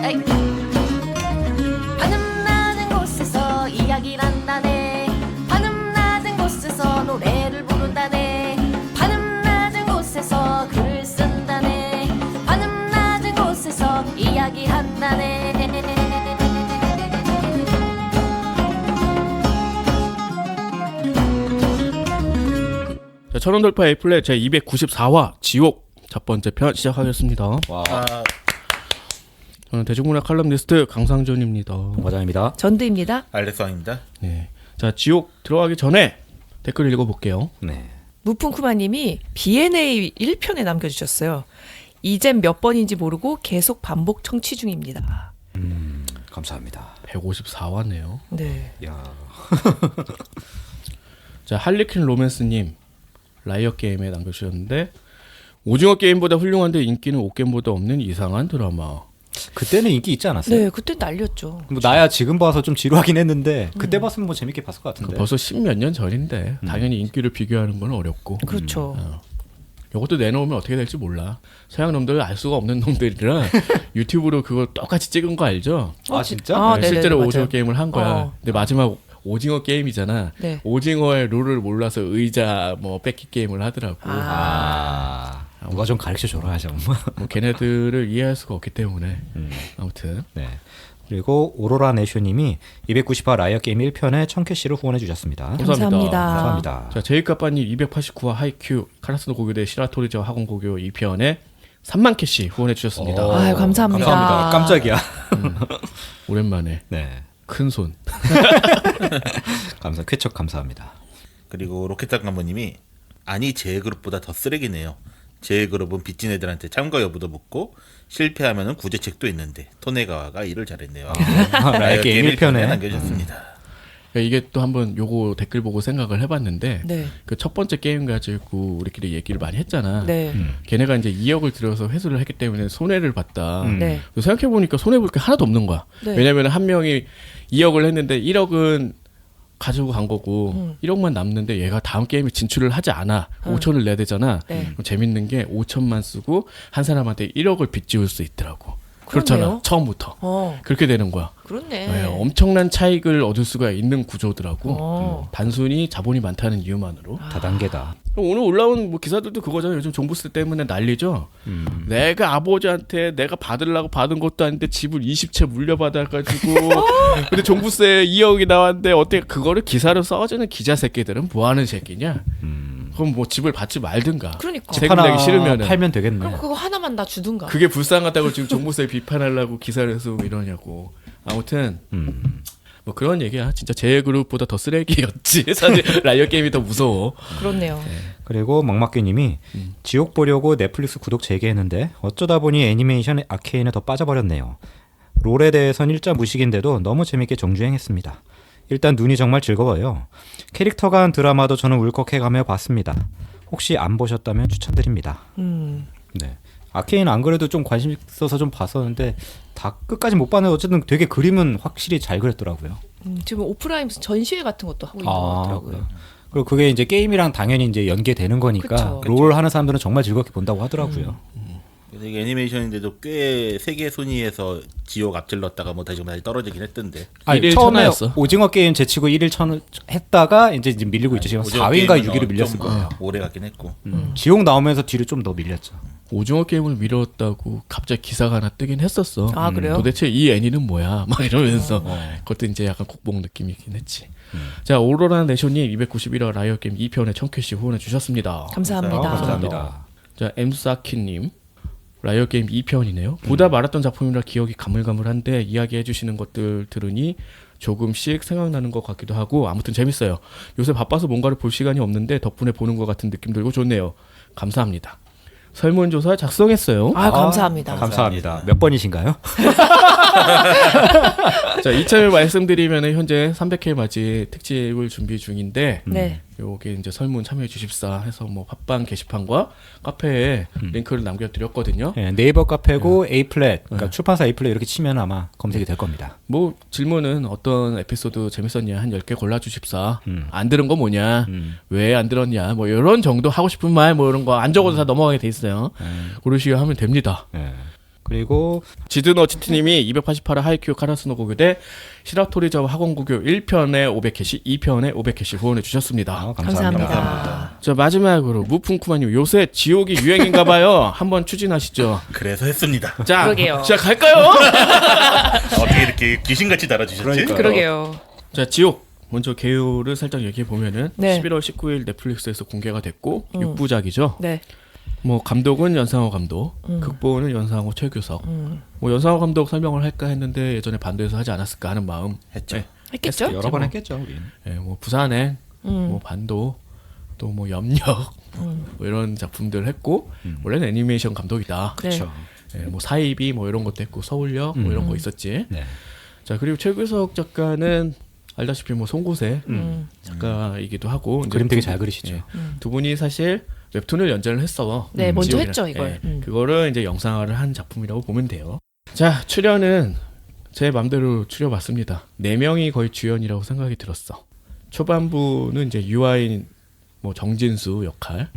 에이. 하늘 낮은 곳에서 이야기를 한다네. 하늘 낮은 곳에서 노래를 부른다네. 하늘 낮은 곳에서 글을 쓴다네. 하늘 낮은 곳에서 이야기한다네. 자, 천원돌파 에이플렛 제 294화 지옥 첫 번째 편 시작하겠습니다. 와. 저는 대중문화 칼럼니스트 강상준입니다. 과장입니다. 전두입니다. 알렉스왕입니다. 네. 자, 지옥 들어가기 전에 댓글 읽어볼게요. 네. 무풍쿠마님이 B&A 1편에 남겨주셨어요. 이젠 몇 번인지 모르고 계속 반복 청취 중입니다. 감사합니다. 154화네요. 네. 야. 자, 할리퀸 로맨스님 라이엇 게임에 남겨주셨는데 오징어 게임보다 훌륭한데 인기는 옥게임보다 없는 이상한 드라마. 그때는 인기 있지 않았어요? 네, 그때 난리였죠. 뭐 나야 지금 봐서 좀 지루하긴 했는데 그때 봤으면 뭐 재밌게 봤을 것 같은데. 벌써 10몇 년 전인데 당연히 인기를 비교하는 건 어렵고. 그렇죠. 이것도 내놓으면 어떻게 될지 몰라. 서양 놈들 알 수가 없는 놈들이라 유튜브로 그거 똑같이 찍은 거 알죠? 아 진짜? 아, 네, 네네네, 실제로 맞아요. 오징어 게임을 한 거야. 어. 근데 마지막 오징어 게임이잖아. 네. 오징어의 룰을 몰라서 의자 뭐 뺏기 게임을 하더라고. 누가 좀 가르쳐 줘라 좀. 뭐 걔네들을 이해할 수가 없기 때문에 아무튼 네. 그리고 오로라 네쇼님이 290화 라이어 게임 1편에 1000캐시를 후원해 주셨습니다. 감사합니다. 감사합니다. 자 제이카빠님 289화 하이큐 카라스노 고교대 시라토리저 학원고교 2편에 3만 캐시 후원해 주셨습니다. 아유, 감사합니다. 감사합니다. 깜짝이야. 오랜만에 네. 큰 손. 쾌척 감사합니다. 그리고 로켓장관모님이 아니 제그룹보다 더 쓰레기네요. 제그룹은 빚진 애들한테 참가 여부도 묻고 실패하면은 구제책도 있는데 토네가와가 일을 잘했네요. 라이어 게임 1편에 남겨주셨습니다. 이게 또 한번 요거 댓글 보고 생각을 해봤는데 네. 그 첫 번째 게임 가지고 우리끼리 얘기를 많이 했잖아. 네. 걔네가 이제 2억을 들여서 회수를 했기 때문에 손해를 봤다. 네. 생각해보니까 손해볼 게 하나도 없는 거야. 네. 왜냐면 한 명이 2억을 했는데 1억은 가지고 간 거고 1억만 남는데 얘가 다음 게임에 진출을 하지 않아. 5천을 내야 되잖아. 네. 그럼 재밌는 게 5천만 쓰고 한 사람한테 1억을 빚지울 수 있더라고. 그렇네요. 그렇잖아. 처음부터. 그렇게 되는 거야. 그렇네. 네, 엄청난 차익을 얻을 수가 있는 구조더라고. 어. 단순히 자본이 많다는 이유만으로. 다단계다. 오늘 올라온 뭐 기사들도 그거잖아요. 요즘 종부세 때문에 난리죠. 내가 아버지한테 내가 받으려고 받은 것도 아닌데 집을 20채 물려받아가지고 근데 종부세 2억이 나왔는데 어떻게 그거를 기사로 써주는 기자 새끼들은 뭐 하는 새끼냐? 그럼 뭐 집을 받지 말든가. 그러니까. 세금 내기 싫으면은. 팔면 되겠네. 그럼 그거 하나만 나 주든가. 그게 불쌍하다고 지금 종부세 비판하려고 기사를 쓰고 이러냐고. 아무튼 뭐 그런 얘기야. 진짜 제그룹보다 더 쓰레기였지. 사실 라이어 게임이 더 무서워. 그렇네요. 그리고 막막기님이 지옥 보려고 넷플릭스 구독 재개했는데 어쩌다 보니 애니메이션 아케인에 더 빠져버렸네요. 롤에 대해선 일자 무식인데도 너무 재밌게 정주행했습니다. 일단 눈이 정말 즐거워요. 캐릭터가 한 드라마도 저는 울컥해가며 봤습니다. 혹시 안 보셨다면 추천드립니다. 네. 아케인 안 그래도 좀 관심 있어서 좀 봤었는데 다 끝까지 못 봤는데 어쨌든 되게 그림은 확실히 잘 그렸더라고요. 지금 오프라인 무슨 전시회 같은 것도 하고 있는 것 같더라고요. 그래요? 그리고 그게 이제 게임이랑 당연히 이제 연계되는 거니까 그쵸. 롤 하는 사람들은 정말 즐겁게 본다고 하더라고요. 그래서 이게 애니메이션인데도 꽤 세계 순위에서 지옥 앞질렀다가 뭐 다시 떨어지긴 했던데. 아니, 일일 처음에 천하였어. 오징어 게임 제치고 1일 천 했다가 이제 밀리고 있죠. 지금 오징어 4위인가 게임은 6위로 밀렸을 좀 거예요. 오래 갔긴 했고. 지옥 나오면서 뒤로 좀 더 밀렸죠. 오징어 게임을 미뤘다고 갑자기 기사가 하나 뜨긴 했었어. 아, 그래요? 도대체 이 애니는 뭐야? 막 이러면서 그것도 이제 약간 국뽕 느낌이긴 했지. 자 오로라 네쇼님 291화 라이어 게임 2편에 1000캐시 후원해 주셨습니다. 감사합니다. 감사합니다. 자 엠사키님 라이어 게임 2편이네요. 보다 말았던 작품이라 기억이 가물가물한데 이야기해 주시는 것들 들으니 조금씩 생각나는 것 같기도 하고 아무튼 재밌어요. 요새 바빠서 뭔가를 볼 시간이 없는데 덕분에 보는 것 같은 느낌 들고 좋네요. 감사합니다. 설문조사 작성했어요. 아, 감사합니다. 감사합니다. 몇 번이신가요? 자, 2차를 말씀드리면 현재 300회 맞이 특집을 준비 중인데 네. 요게 이제 설문 참여해 주십사 해서 뭐 팟빵 게시판과 카페에 링크를 남겨드렸거든요. 네, 네이버 카페고 A플랫, 그러니까 출판사 A플랫 이렇게 치면 아마 검색이 될 겁니다. 뭐 질문은 어떤 에피소드 재밌었냐 한 10개 골라주십사. 안 들은 거 뭐냐, 왜 안 들었냐, 뭐 이런 정도 하고 싶은 말 뭐 이런 거 안 적어도 다 넘어가게 돼 있어요. 고르시고 하면 됩니다. 네. 그리고 지드너치트님이 288화 하이큐 카라스노 고교대 시라토리자와 학원고교 1편에 500캐시, 2편에 500캐시 후원해 주셨습니다. 감사합니다. 자, 마지막으로 무풍쿠마님, 요새 지옥이 유행인가봐요. 한번 추진하시죠. 그래서 했습니다. 자, 그러게요. 시작할까요? 어떻게 이렇게 귀신같이 달아주셨지? 그러게요. 자, 지옥. 먼저 개요를 살짝 얘기해 보면은 네. 11월 19일 넷플릭스에서 공개가 됐고 6부작이죠. 네. 뭐 감독은 연상호 감독, 극본은 연상호 최규석. 뭐 연상호 감독 설명을 할까 했는데 예전에 반도에서 하지 않았을까 하는 마음 했죠. 했겠죠? 여러 번 했겠죠, 우리는. 예, 뭐 부산행, 뭐 반도, 또 뭐 염력, 뭐 이런 작품들 했고 원래는 애니메이션 감독이다. 네. 그렇죠. 예, 뭐 사이비 뭐 이런 것도 했고 서울역 뭐 이런 거 있었지. 네. 자, 그리고 최규석 작가는 알다시피 뭐 송고세 작가이기도 하고 이제 그림 되게 두- 잘 그리시죠. 예, 두 분이 사실 웹툰을 연재를 했어. 네, 먼저 지옥이랑. 했죠, 이걸. 예, 그거를 이제 영상화를 한 작품이라고 보면 돼요. 자, 출연은 제 맘대로 추려봤습니다. 4명이 거의 주연이라고 생각이 들었어. 초반부는 이제 유아인, 뭐 정진수 역할,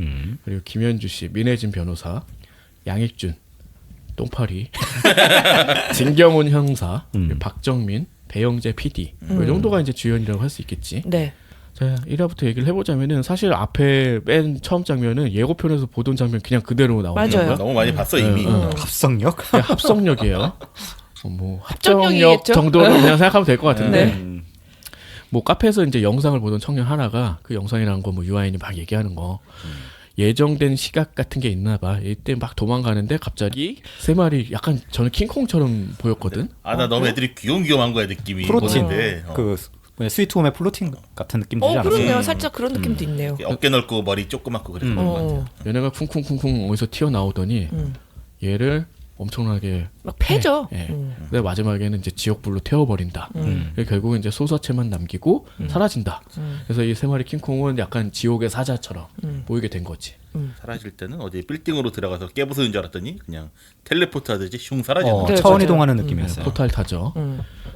그리고 김현주 씨, 민혜진 변호사, 양익준, 똥파리, 진경훈 형사, 그리고 박정민, 배영재 PD, 이 정도가 이제 주연이라고 할 수 있겠지. 네. 자, 1화부터 얘기를 해보자면은 사실 앞에 맨 처음 장면은 예고편에서 보던 장면 그냥 그대로 나오는 맞아요. 거야. 너무 많이 봤어 이미. 합성력? 그냥 합성력이에요. 뭐 합정력 합정력이겠죠? 정도로 그냥 생각하면 될 것 같은데. 네. 뭐 카페에서 이제 영상을 보던 청년 하나가 그 영상이라는 거 뭐 유아인이 막 얘기하는 거 예정된 시각 같은 게 있나 봐. 이때 막 도망가는데 갑자기 세 마리 약간 저는 킹콩처럼 보였거든. 아 나 너무 애들이 귀염귀염한 거야 느낌이. 프로틴. 보는데. 그 스위트홈의 플로팅 같은 느낌 주지 않았어요? 그러네요. 살짝 그런 느낌도 있네요. 어깨 넓고 머리 조그맣고 그래서 그런 것 같아. 얘네가 쿵쿵쿵쿵 어디서 튀어나오더니 얘를 엄청나게 막 패죠. 예. 근데 마지막에는 이제 지옥불로 태워버린다. 결국은 이제 소사체만 남기고 사라진다. 그래서 이 세 마리 킹콩은 약간 지옥의 사자처럼 보이게 된 거지. 사라질 때는 어디 빌딩으로 들어가서 깨부수는 줄 알았더니 그냥 텔레포트 하듯이 슝 사라지는 네, 차원 맞아요. 이동하는 느낌이었어요. 포탈 타죠.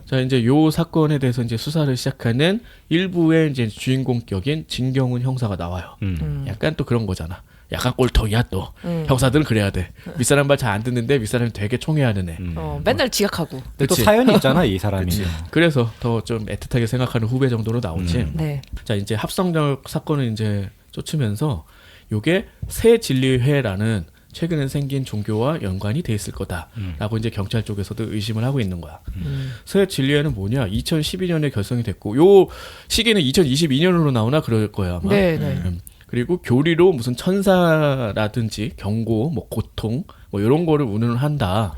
자, 이제 요 사건에 대해서 이제 수사를 시작하는 일부의 이제 주인공격인 진경훈 형사가 나와요. 약간 또 그런 거잖아. 약간 꼴통이야 또. 형사들은 그래야 돼. 윗사람 말 잘 안 듣는데 윗사람이 되게 총애하는 애. 맨날 지각하고. 근데 또 그치. 사연이 있잖아, 이 사람이. 그래서 더 좀 애틋하게 생각하는 후배 정도로 나오지. 네. 자, 이제 합성력 사건을 이제 쫓으면서 요게 새 진리회라는 최근에 생긴 종교와 연관이 돼 있을 거다라고 이제 경찰 쪽에서도 의심을 하고 있는 거야. 새 진리회는 뭐냐? 2012년에 결성이 됐고 요 시기는 2022년으로 나오나 그럴 거야 아마. 네, 네. 그리고 교리로 무슨 천사라든지 경고, 뭐 고통, 뭐 이런 거를 운운한다.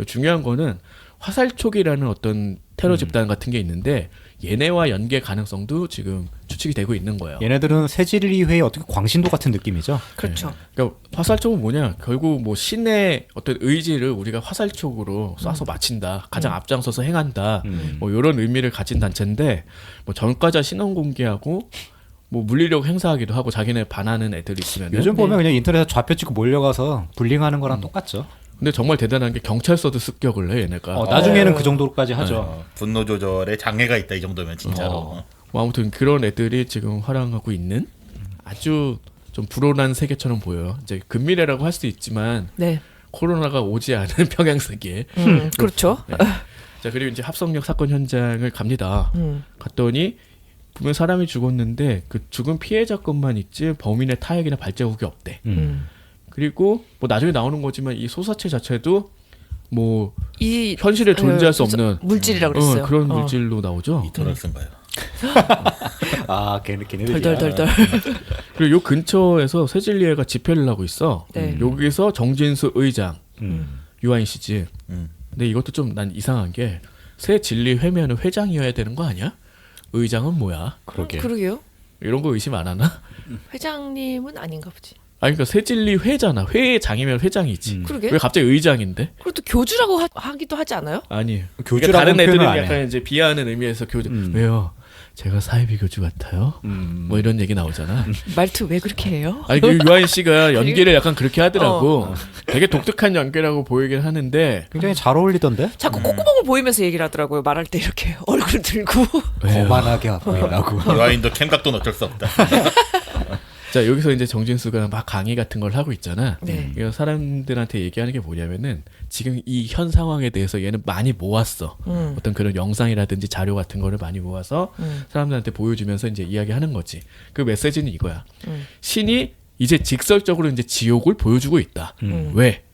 중요한 거는 화살촉이라는 어떤 테러 집단 같은 게 있는데 얘네와 연계 가능성도 지금 추측이 되고 있는 거예요. 얘네들은 새진리회의 어떻게 광신도 같은 느낌이죠. 그렇죠. 그러니까 화살촉은 뭐냐? 결국 뭐 신의 어떤 의지를 우리가 화살촉으로 쏴서 마친다. 가장 앞장서서 행한다. 뭐 이런 의미를 가진 단체인데 뭐 전과자 신원 공개하고 뭐 물리력 행사하기도 하고 자기네 반하는 애들이 있으면 요즘 보면 그냥 인터넷에 좌표 찍고 몰려가서 불링하는 거랑 똑같죠. 근데 정말 대단한 게 경찰서도 습격을 해 얘네가. 나중에는 그 정도까지 하죠. 분노 조절에 장애가 있다 이 정도면 진짜로. 뭐 아무튼 그런 애들이 지금 활용하고 있는 아주 좀 불온한 세계처럼 보여요. 이제 근미래라고 할 수 있지만 네. 코로나가 오지 않은 평양세계. 그렇죠. 네. 자, 그리고 이제 합성력 사건 현장을 갑니다. 갔더니 분명 사람이 죽었는데 그 죽은 피해자 것만 있지 범인의 타액이나 발자국이 없대. 그리고 뭐 나중에 나오는 거지만 이 소사체 자체도 뭐 이 현실에 존재할 수 없는 물질이라고 그랬어요. 그런 물질로 나오죠. 이터널 쓴가요? 걔네들이야. 덜덜덜덜. 그리고 요 근처에서 새진리회가 집회를 하고 있어. 네. 여기서 정진수 의장, 유아인 씨지. 음. 근데 이것도 좀 난 이상한 게 새진리회면은 회장이어야 되는 거 아니야? 의장은 뭐야? 그러게요. 이런 거 의심 안 하나? 회장님은 아닌가 보지. 아니 그러니까 새진리회잖아. 회장이면 회장이지. 그러게. 왜 갑자기 의장인데? 그리고 또 교주라고 하기도 하지 않아요? 아니. 교주라고 다른 애들은 표현을 안 해. 약간 이제 비하하는 의미에서 교주. 왜요? 제가 사이비 교주 같아요? 뭐 이런 얘기 나오잖아. 말투 왜 그렇게 해요? 아니 그 유아인 씨가 연기를 약간 그렇게 하더라고. 되게 독특한 연기라고 보이긴 하는데 굉장히 잘 어울리던데? 자꾸 콧구멍을 보이면서 얘기를 하더라고요. 말할 때 이렇게 얼굴 들고. 왜요? 거만하게 보이려고. 유아인도 캠각도는 어쩔 수 없다. 자 여기서 이제 정진수가 막 강의 같은 걸 하고 있잖아. 네. 그래서 사람들한테 얘기하는 게 뭐냐면은 지금 이 현 상황에 대해서 얘는 많이 모았어. 어떤 그런 영상이라든지 자료 같은 거를 많이 모아서 사람들한테 보여주면서 이제 이야기하는 거지. 그 메시지는 이거야. 신이 이제 직설적으로 이제 지옥을 보여주고 있다. 왜?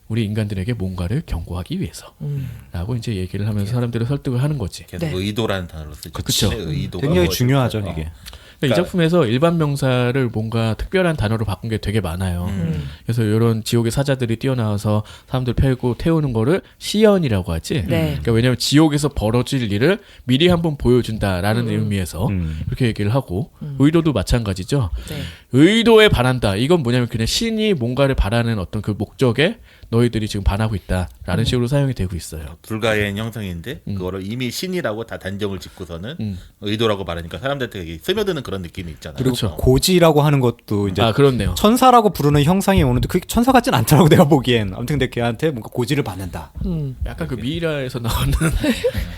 우리 인간들에게 뭔가를 경고하기 위해서.라고 이제 얘기를 하면서 사람들을 설득을 하는 거지. 계속 네. 의도라는 단어로 쓰죠. 그쵸. 의도가 굉장히 무엇일까? 중요하죠 이게. 그러니까 이 작품에서 일반 명사를 뭔가 특별한 단어로 바꾼 게 되게 많아요. 그래서 이런 지옥의 사자들이 뛰어나와서 사람들 패고 태우는 거를 시연이라고 하지. 네. 그러니까 왜냐하면 지옥에서 벌어질 일을 미리 한번 보여준다라는 의미에서 이렇게 얘기를 하고 의도도 마찬가지죠. 네. 의도에 반한다. 이건 뭐냐면 그냥 신이 뭔가를 바라는 어떤 그 목적에 너희들이 지금 반하고 있다라는 식으로 사용이 되고 있어요. 불가의 형상인데 그거를 이미 신이라고 다 단정을 짓고서는 의도라고 말하니까 사람들한테 되게 스며드는 그런 느낌이 있잖아요. 그렇죠. 고지라고 하는 것도 이제 아 그렇네요. 천사라고 부르는 형상이 오는데 그게 천사 같진 않더라고 내가 보기엔. 아무튼 근데 걔한테 뭔가 고지를 받는다. 약간 그 미이라에서 나오는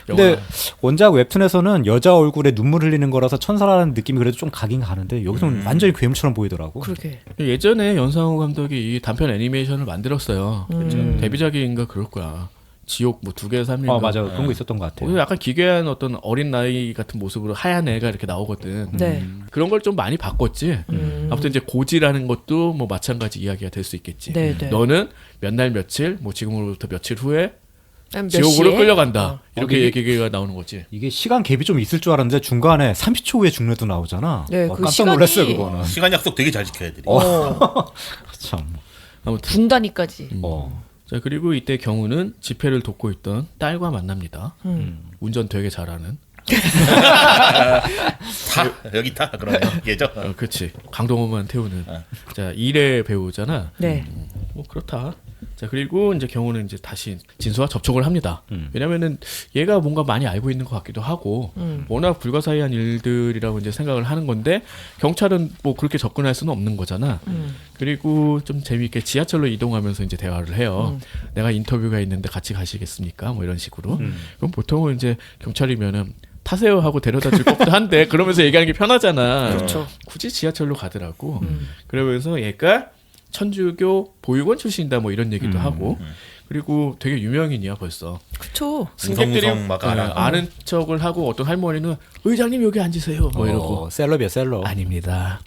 근데 영화. 원작 웹툰에서는 여자 얼굴에 눈물 흘리는 거라서 천사라는 느낌이 그래도 좀 가긴 가는데 여기서는 완전히 괴물처럼 보이더라고. 그러게. 예전에 연상호 감독이 이 단편 애니메이션을 만들었어요. 데뷔작인가 그럴 거야. 지옥 뭐 2개 3일인가. 맞아 그런 거 있었던 것 같아요. 거기서 약간 기괴한 어떤 어린 나이 같은 모습으로 하얀 애가 이렇게 나오거든. 네. 그런 걸 좀 많이 바꿨지. 아무튼 이제 고지라는 것도 뭐 마찬가지 이야기가 될 수 있겠지. 네, 네. 너는 몇 날 며칠, 뭐 지금으로부터 며칠 후에 몇 지옥으로 시에? 끌려간다. 이렇게 이게- 얘기가 나오는 거지. 이게 시간 갭이 좀 있을 줄 알았는데 중간에 30초 후에 중례도 나오잖아. 네, 그 깜짝 시간이- 놀랐어요 그거는. 시간 약속 되게 잘 지켜야 돼. 참. 아무튼 분단위까지. 자 그리고 이때 경우는 집회를 돕고 있던 딸과 만납니다. 운전 되게 잘하는. 타 여기 타 그러면 얘죠. 그렇지. 강동원만 태우는. 자 일의 배우잖아. 네. 뭐 그렇다. 자 그리고 이제 경우는 이제 다시 진수와 접촉을 합니다. 왜냐면은 얘가 뭔가 많이 알고 있는 것 같기도 하고 워낙 불가사의한 일들이라고 이제 생각을 하는 건데 경찰은 뭐 그렇게 접근할 수는 없는 거잖아. 그리고 좀 재미있게 지하철로 이동하면서 이제 대화를 해요. 내가 인터뷰가 있는데 같이 가시겠습니까? 뭐 이런 식으로. 그럼 보통은 이제 경찰이면은 타세요 하고 데려다 줄 법도 한데 그러면서 얘기하는 게 편하잖아. 그렇죠. 굳이 지하철로 가더라고. 그러면서 얘가 천주교 보육원 출신이다 뭐 이런 얘기도 하고 그리고 되게 유명인이야 벌써. 그쵸. 승객들이 막 알아. 아는 척을 하고 어떤 할머니는 의장님 여기 앉으세요 뭐 이러고 셀럽이야 셀럽. 아닙니다.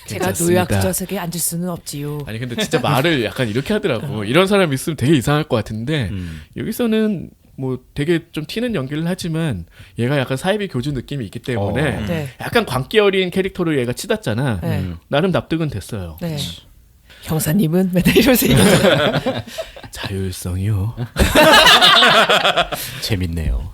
제가 괜찮습니다. 노약자석에 앉을 수는 없지요. 아니 근데 진짜 말을 약간 이렇게 하더라고. 이런 사람 있으면 되게 이상할 것 같은데 여기서는 뭐 되게 좀 튀는 연기를 하지만 얘가 약간 사이비 교주 느낌이 있기 때문에 네. 약간 광기 어린 캐릭터로 얘가 치닫잖아. 네. 나름 납득은 됐어요. 네. 형사님은 맨날 이러면서 얘기하잖아요. 자율성이요. 재밌네요.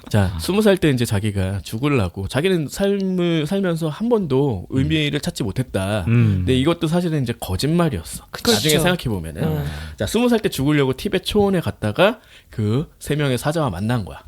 자, 20살 때 이제 자기가 죽으려고 자기는 삶을 살면서 한 번도 의미를 찾지 못했다. 근데 이것도 사실은 이제 거짓말이었어. 나중에 생각해 보면은. 자, 20살 때 죽으려고 티베트 초원에 갔다가 그 3명의 사자와 만난 거야.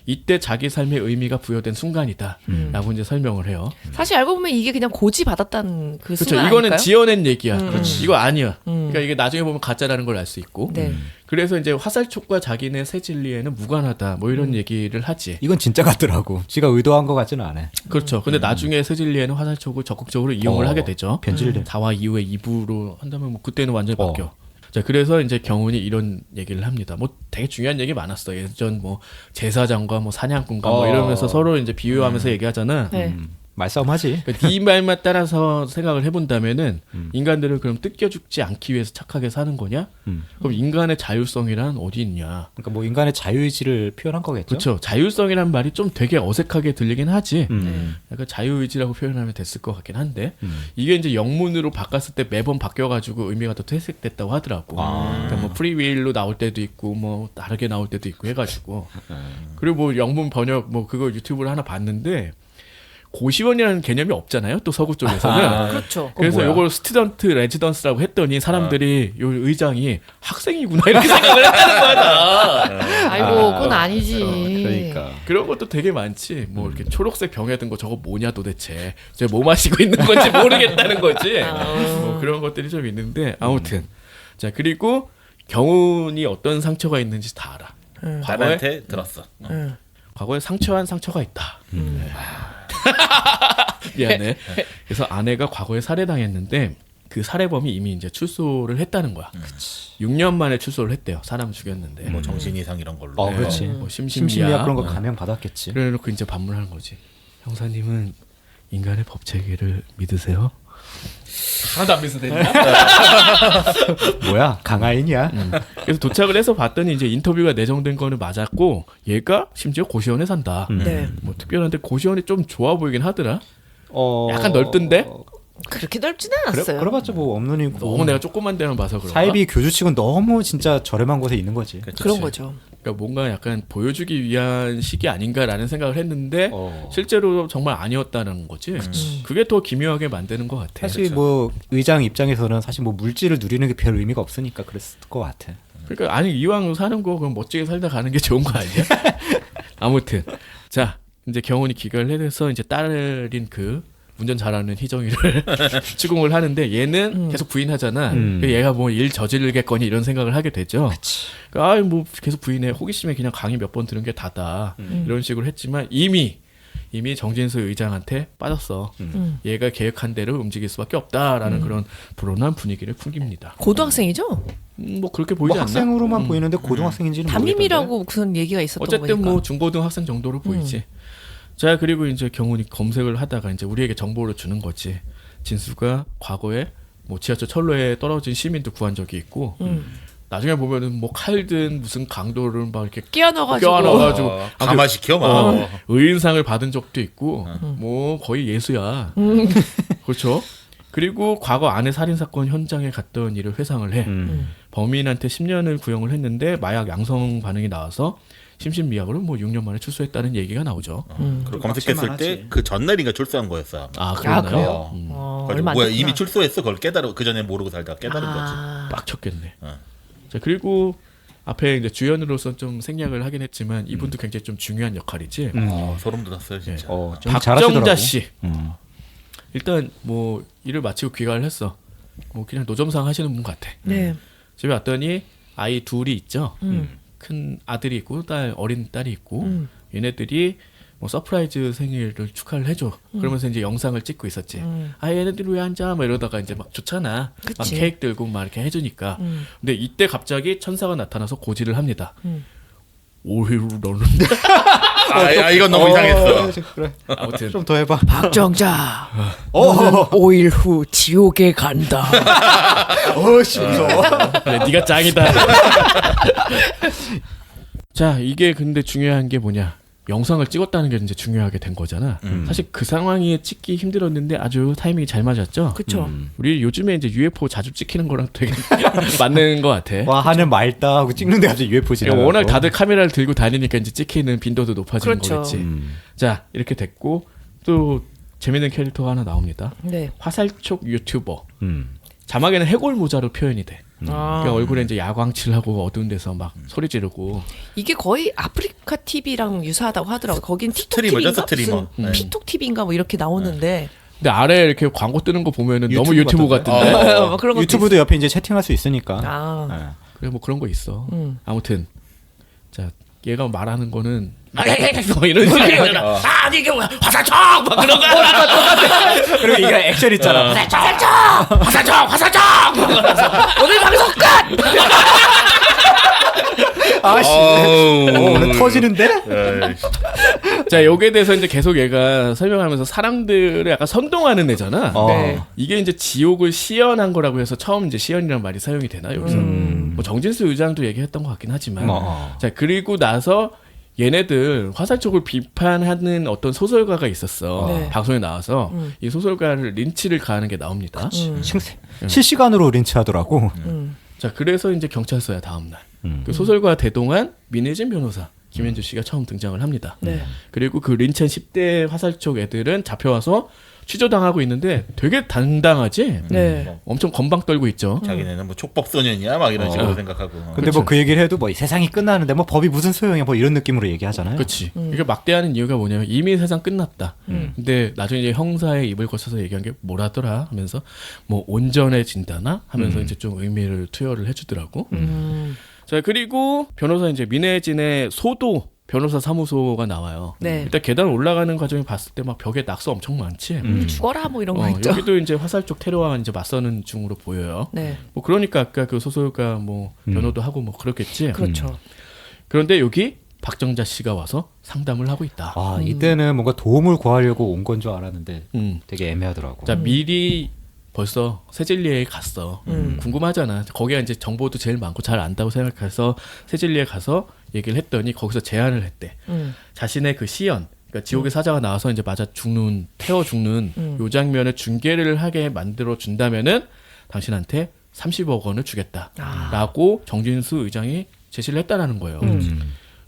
이때 자기 삶의 의미가 부여된 순간이다라고 이제 설명을 해요. 사실 알고 보면 이게 그냥 고지 받았다는 그 그렇죠. 순간 이거는 아닐까요? 지어낸 얘기야. 이거 아니야. 그러니까 이게 나중에 보면 가짜라는 걸 알 수 있고. 네. 그래서 이제 화살촉과 자기네 새 진리에는 무관하다. 뭐 이런 얘기를 하지. 이건 진짜 같더라고. 지가 의도한 것 같지는 않아. 그렇죠. 근데 나중에 새 진리에는 화살촉을 적극적으로 이용을 하게 되죠. 변질돼. 4화 이후에 2부로 한다면 뭐 그때는 완전히 바뀌어. 자, 그래서 이제 경훈이 이런 얘기를 합니다. 뭐 되게 중요한 얘기 많았어. 예전 뭐 제사장과 뭐 사냥꾼과 뭐 이러면서 서로 이제 비유하면서 얘기하잖아. 네. 말싸움하지. 그러니까 네 말만 따라서 생각을 해본다면은 인간들을 그럼 뜯겨 죽지 않기 위해서 착하게 사는 거냐? 그럼 인간의 자율성이란 어디 있냐? 그러니까 뭐 인간의 자유의지를 표현한 거겠죠. 그렇죠. 자율성이란 말이 좀 되게 어색하게 들리긴 하지. 약간 자유의지라고 표현하면 됐을 것 같긴 한데 이게 이제 영문으로 바꿨을 때 매번 바뀌어가지고 의미가 더 퇴색됐다고 하더라고. 그러니까 뭐 프리윌로 나올 때도 있고 뭐 다르게 나올 때도 있고 해가지고 그리고 뭐 영문 번역 뭐 그거 유튜브를 하나 봤는데 고시원이라는 개념이 없잖아요. 또 서구 쪽에서는. 그렇죠. 그래서 뭐야? 이걸 스튜던트 레지던스라고 했더니 사람들이 요 의장이 학생이구나 이렇게 생각을 했다는 거야. 다. 아이고 그건 아니지. 그러니까. 그런 것도 되게 많지. 뭐 이렇게 초록색 병에 든 거 저거 뭐냐 도대체. 저 뭐 마시고 있는 건지 모르겠다는 거지. 뭐 그런 것들이 좀 있는데 아무튼 자 그리고 경훈이 어떤 상처가 있는지 다 알아. 과거에 나한테 들었어. 과거에 상처한 상처가 있다. 미안해. 그래서 아내가 과거에 살해당했는데 그 살해범이 이미 이제 출소를 했다는 거야. 6년 만에 출소를 했대요. 사람 죽였는데. 뭐 정신 이상 이런 걸로. 그렇지. 뭐 심심이야 그런 거 감형 받았겠지. 그래놓고 이제 반문하는 거지. 형사님은 인간의 법 체계를 믿으세요? 하나도 안 믿으세요. 뭐야 강하인이야. 그래서 도착을 해서 봤더니 이제 인터뷰가 내정된 거는 맞았고 얘가 심지어 고시원에 산다. 네. 뭐 특별한데 고시원이 좀 좋아 보이긴 하더라. 어, 약간 넓던데? 그렇게 넓지는 않았어요. 그래봤자 뭐 없는 이고. 너무 내가 조그만 데만 봐서 그런가? 사이비 교주치곤 너무 진짜 저렴한 곳에 있는 거지. 그런 거죠. 그러니까 뭔가 약간 보여주기 위한 식이 아닌가라는 생각을 했는데 어. 실제로 정말 아니었다는 거지. 그게 더 기묘하게 만드는 것 같아. 사실 뭐 의장 입장에서는 사실 뭐 물질을 누리는 게 별 의미가 없으니까 그랬을 것 같아. 그러니까 아니 이왕 사는 거 그럼 멋지게 살다 가는 게 좋은 거 아니야? 아무튼 자 이제 경훈이 귀가를 해서 이제 딸인 그 운전 잘하는 희정이를 추궁을 하는데 얘는 계속 부인하잖아. 그러니까 얘가 뭐 일 저지르겠거니 이런 생각을 하게 되죠. 그러니까 뭐 계속 부인해. 호기심에 그냥 강의 몇 번 들은 게 다다. 이런 식으로 했지만 이미 정진수 의장한테 빠졌어. 얘가 계획한 대로 움직일 수밖에 없다라는 그런 불온한 분위기를 풍깁니다. 고등학생이죠? 뭐 그렇게 보이지 뭐 않나? 학생으로만 보이는데 고등학생인지는 담임이라고 그런 얘기가 있었던 어쨌든 거니까. 뭐 중고등학생 정도로 보이지. 자 그리고 이제 경훈이 검색을 하다가 이제 우리에게 정보를 주는 거지. 진수가 과거에 뭐 지하철 철로에 떨어진 시민도 구한 적이 있고 나중에 보면은 뭐 칼든 무슨 강도를 막 이렇게 끼워넣어가지고. 감화시켜 막. 의인상을 받은 적도 있고 뭐 거의 예수야. 그렇죠. 그리고 과거 아내 살인 사건 현장에 갔던 일을 회상을 해. 범인한테 10년을 구형을 했는데 마약 양성 반응이 나와서 심신미약으로 뭐 6년 만에 출소했다는 얘기가 나오죠. 그리고 검색했을 때 그 전날인가 출소한 거였어. 아 그러나요? 그래요? 그래가지고 얼마 안 뭐야 됐구나. 이미 출소했어. 그걸 깨달아 그 전에 모르고 살다가 깨달은 거지. 빡쳤겠네. 어. 자 그리고 앞에 이제 주연으로서 좀 생략을 하긴 했지만 이분도 굉장히 좀 중요한 역할이지. 소름 돋았어요 진짜. 좀 박정자 잘하시더라고. 씨. 일단 뭐 일을 마치고 귀가를 했어. 뭐 그냥 노점상 하시는 분 같아. 네. 집에 왔더니 아이 둘이 있죠. 큰 아들이 있고 어린 딸이 있고 얘네들이 뭐 서프라이즈 생일을 축하를 해줘. 그러면서 이제 영상을 찍고 있었지. 아 얘네들이 왜 앉아? 막 이러다가 이제 막 좋잖아. 막 그치. 케이크 들고 막 이렇게 해주니까. 근데 이때 갑자기 천사가 나타나서 고지를 합니다. 오히려 너는 이건 너무 이상했어. 그래. 아무튼 좀 더 해봐. 박정자, 너는 5일 후 지옥에 간다. 씨 무서워. 그래, 네가 짱이다. 자 이게 근데 중요한 게 뭐냐? 영상을 찍었다는 게 이제 중요하게 된 거잖아. 사실 그 상황이 찍기 힘들었는데 아주 타이밍이 잘 맞았죠. 그쵸. 우리 요즘에 이제 UFO 자주 찍히는 거랑 되게 맞는 것 같아. 와 하늘 맑다 하고 찍는데 갑자기 UFO 지나가. 워낙 다들 카메라를 들고 다니니까 이제 찍히는 빈도도 높아지는 그렇죠. 거겠지. 자 이렇게 됐고 또 재밌는 캐릭터가 하나 나옵니다. 네. 화살촉 유튜버. 자막에는 해골 모자로 표현이 돼. 그러니까 얼굴에 이제 야광칠하고 어두운 데서 막 소리 지르고. 이게 거의 아프리카 TV랑 유사하다고 하더라고. 거긴 틱톡 스트리머죠, TV인가? 스트리머. 무슨 네. 피톡 TV인가 뭐 이렇게 나오는데. 근데 아래 이렇게 광고 뜨는 거 보면은 너무 유튜브 유튜브 같은데. 뭐 그런 것도 유튜브도 옆에 이제 채팅할 수 있으니까. 아. 네. 그래 뭐 그런 거 있어. 아무튼 자 얘가 말하는 거는 뭐 이런 식이잖아. 아 이게 뭐야 화살촉 막 그런 거. 그리고 이거 액션 있잖아. 화살촉 오늘 방송 끝. 아씨. 오늘 터지는데? 자 여기에 대해서 이제 계속 얘가 설명하면서 사람들을 약간 선동하는 애잖아. 네. 이게 이제 지옥을 시연한 거라고 해서 처음 이제 시연이라는 말이 사용이 되나 여기서. 뭐 정진수 의장도 얘기했던 것 같긴 하지만. 자 그리고 나서 얘네들 화살촉을 비판하는 어떤 소설가가 있었어. 네. 방송에 나와서 이 소설가를 린치를 가하는 게 나옵니다. 실시간으로 린치하더라고. 자 그래서 이제 경찰서야 다음 날. 그 소설가 대동한 민혜진 변호사 김현주 씨가 처음 등장을 합니다. 네. 그리고 그 린치한 10대 화살촉 애들은 잡혀와서 취조당하고 있는데 되게 당당하지. 네. 엄청 건방 떨고 있죠. 자기네는 뭐 촉법 소년이야 막 이런 식으로 생각하고. 근데 뭐 그 얘기를 해도 뭐 이 세상이 끝나는데 뭐 법이 무슨 소용이야 뭐 이런 느낌으로 얘기하잖아요. 그렇지. 이게 막대하는 이유가 뭐냐면 이미 세상 끝났다. 근데 나중에 이제 형사의 입을 거쳐서 얘기한 게 뭐라더라 하면서 뭐 온전해진다나 하면서 이제 좀 의미를 투여를 해주더라고. 자 그리고 변호사 이제 민혜진의 소도 변호사 사무소가 나와요. 네. 일단 계단 올라가는 과정에 봤을 때 막 벽에 낙서 엄청 많지. 죽어라 뭐 이런 거 있죠. 여기도 이제 화살 쪽 테러와 이제 맞서는 중으로 보여요. 네. 뭐 그러니까 아까 그 소설가 뭐 변호도 하고 뭐 그렇겠지. 그렇죠. 그런데 여기 박정자 씨가 와서 상담을 하고 있다. 아 이때는 뭔가 도움을 구하려고 온 건 줄 알았는데 되게 애매하더라고. 자 미리 벌써 세질리에 갔어. 궁금하잖아. 거기가 이제 정보도 제일 많고 잘 안다고 생각해서 세질리에 가서 얘기를 했더니 거기서 제안을 했대. 자신의 그 시연, 그러니까 지옥의 사자가 나와서 이제 맞아 죽는, 태워 죽는 요 장면을 중계를 하게 만들어 준다면은 당신한테 30억 원을 주겠다라고 정진수 의장이 제시를 했다라는 거예요.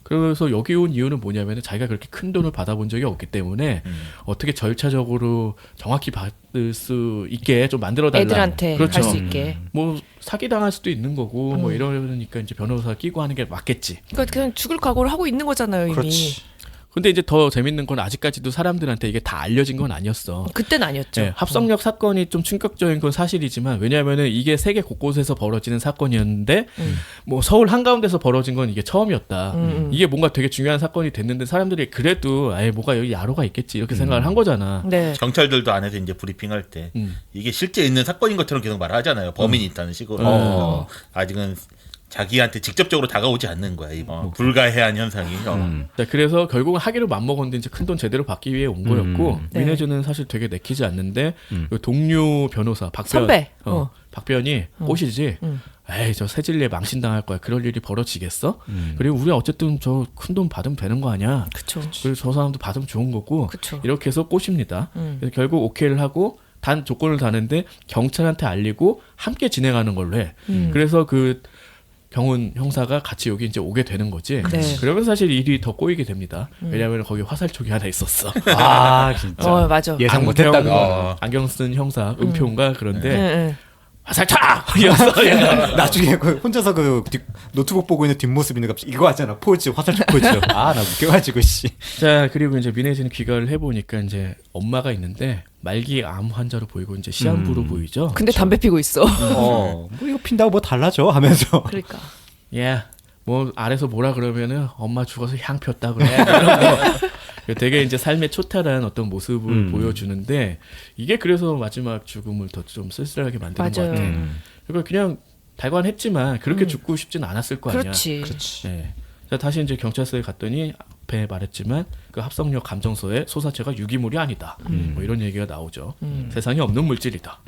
그래서 여기 온 이유는 뭐냐면 자기가 그렇게 큰 돈을 받아본 적이 없기 때문에 어떻게 절차적으로 정확히 받을 수 있게 좀 만들어 달라. 애들한테 그렇죠. 할 수 있게. 뭐 사기 당할 수도 있는 거고 뭐 이러니까 이제 변호사 끼고 하는 게 맞겠지. 그러니까 그냥 죽을 각오를 하고 있는 거잖아요, 이미. 그렇지. 근데 이제 더 재밌는 건 아직까지도 사람들한테 이게 다 알려진 건 아니었어. 그때는 아니었죠. 네, 합성역 사건이 좀 충격적인 건 사실이지만 왜냐하면은 이게 세계 곳곳에서 벌어지는 사건이었는데 뭐 서울 한가운데서 벌어진 건 이게 처음이었다. 이게 뭔가 되게 중요한 사건이 됐는데 사람들이 그래도 아예 뭐가 여기 야로가 있겠지 이렇게 생각을 한 거잖아. 네. 경찰들도 안에서 이제 브리핑할 때 이게 실제 있는 사건인 것처럼 계속 말하잖아요. 범인이 있다는 식으로. 아직은 자기한테 직접적으로 다가오지 않는 거야. 이 불가해한 현상이. 자, 그래서 결국은 하기로 맘먹었는데 이제 큰 돈 제대로 받기 위해 온 거였고 네. 민혜주는 사실 되게 내키지 않는데 그 동료 변호사 박변 선배. 박변이 꼬시지. 에이 저 세질리에 망신당할 거야. 그럴 일이 벌어지겠어? 그리고 우리 어쨌든 저 큰 돈 받으면 되는 거 아니야. 그쵸. 그리고 저 사람도 받으면 좋은 거고 그쵸. 이렇게 해서 꼬십니다. 그래서 결국 오케이를 하고 단 조건을 다는데 경찰한테 알리고 함께 진행하는 걸로 해. 그래서 그 경훈 형사가 같이 여기 이제 오게 되는 거지. 네. 그러면 사실 일이 더 꼬이게 됩니다. 왜냐하면 거기 화살촉이 하나 있었어. 아 진짜 맞아. 예상 못했다가 안경 쓴 형사 은표인가 그런데 네. 화살촉! 이었어. 얘가. 나중에 그 혼자서 그 노트북 보고 있는 뒷모습인데 갑자기 이거 하잖아 포즈 화살촉 포즈. 아 나 웃겨가지고 씨. 자 그리고 이제 민혜진은 귀가를 해보니까 이제 엄마가 있는데 말기 암 환자로 보이고 이제 시한부로 보이죠. 근데 담배 피고 있어. 뭐 이거 핀다고 뭐 달라져 하면서. 그러니까. 예. 뭐 아래서 뭐라 그러면은 엄마 죽어서 향 폈다 그래. 이런 거. 되게 이제 삶의 초탈한 어떤 모습을 보여주는데 이게 그래서 마지막 죽음을 더 좀 쓸쓸하게 만드는 것 맞아요. 같아. 그러니까 그냥 달관했지만 그렇게 죽고 싶지는 않았을 거 아니야. 그렇지. 네. 자, 다시 이제 경찰서에 갔더니 앞에 말했지만 그 합성역 감정서에 소사체가 유기물이 아니다. 뭐 이런 얘기가 나오죠. 세상에 없는 물질이다.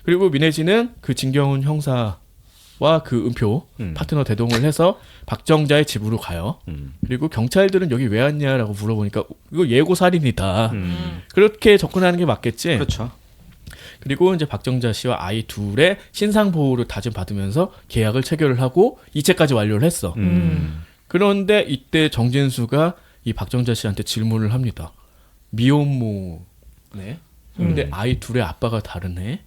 그리고 민혜진은 그 진경훈 형사와 그 은표 파트너 대동을 해서 박정자의 집으로 가요. 그리고 경찰들은 여기 왜 왔냐라고 물어보니까 이거 예고 살인이다. 그렇게 접근하는 게 맞겠지. 그렇죠. 그리고 이제 박정자 씨와 아이 둘의 신상 보호를 다짐받으면서 계약을 체결을 하고 이체까지 완료를 했어. 그런데 이때 정진수가 이 박정자 씨한테 질문을 합니다. 미혼모네. 근데 아이 둘의 아빠가 다르네.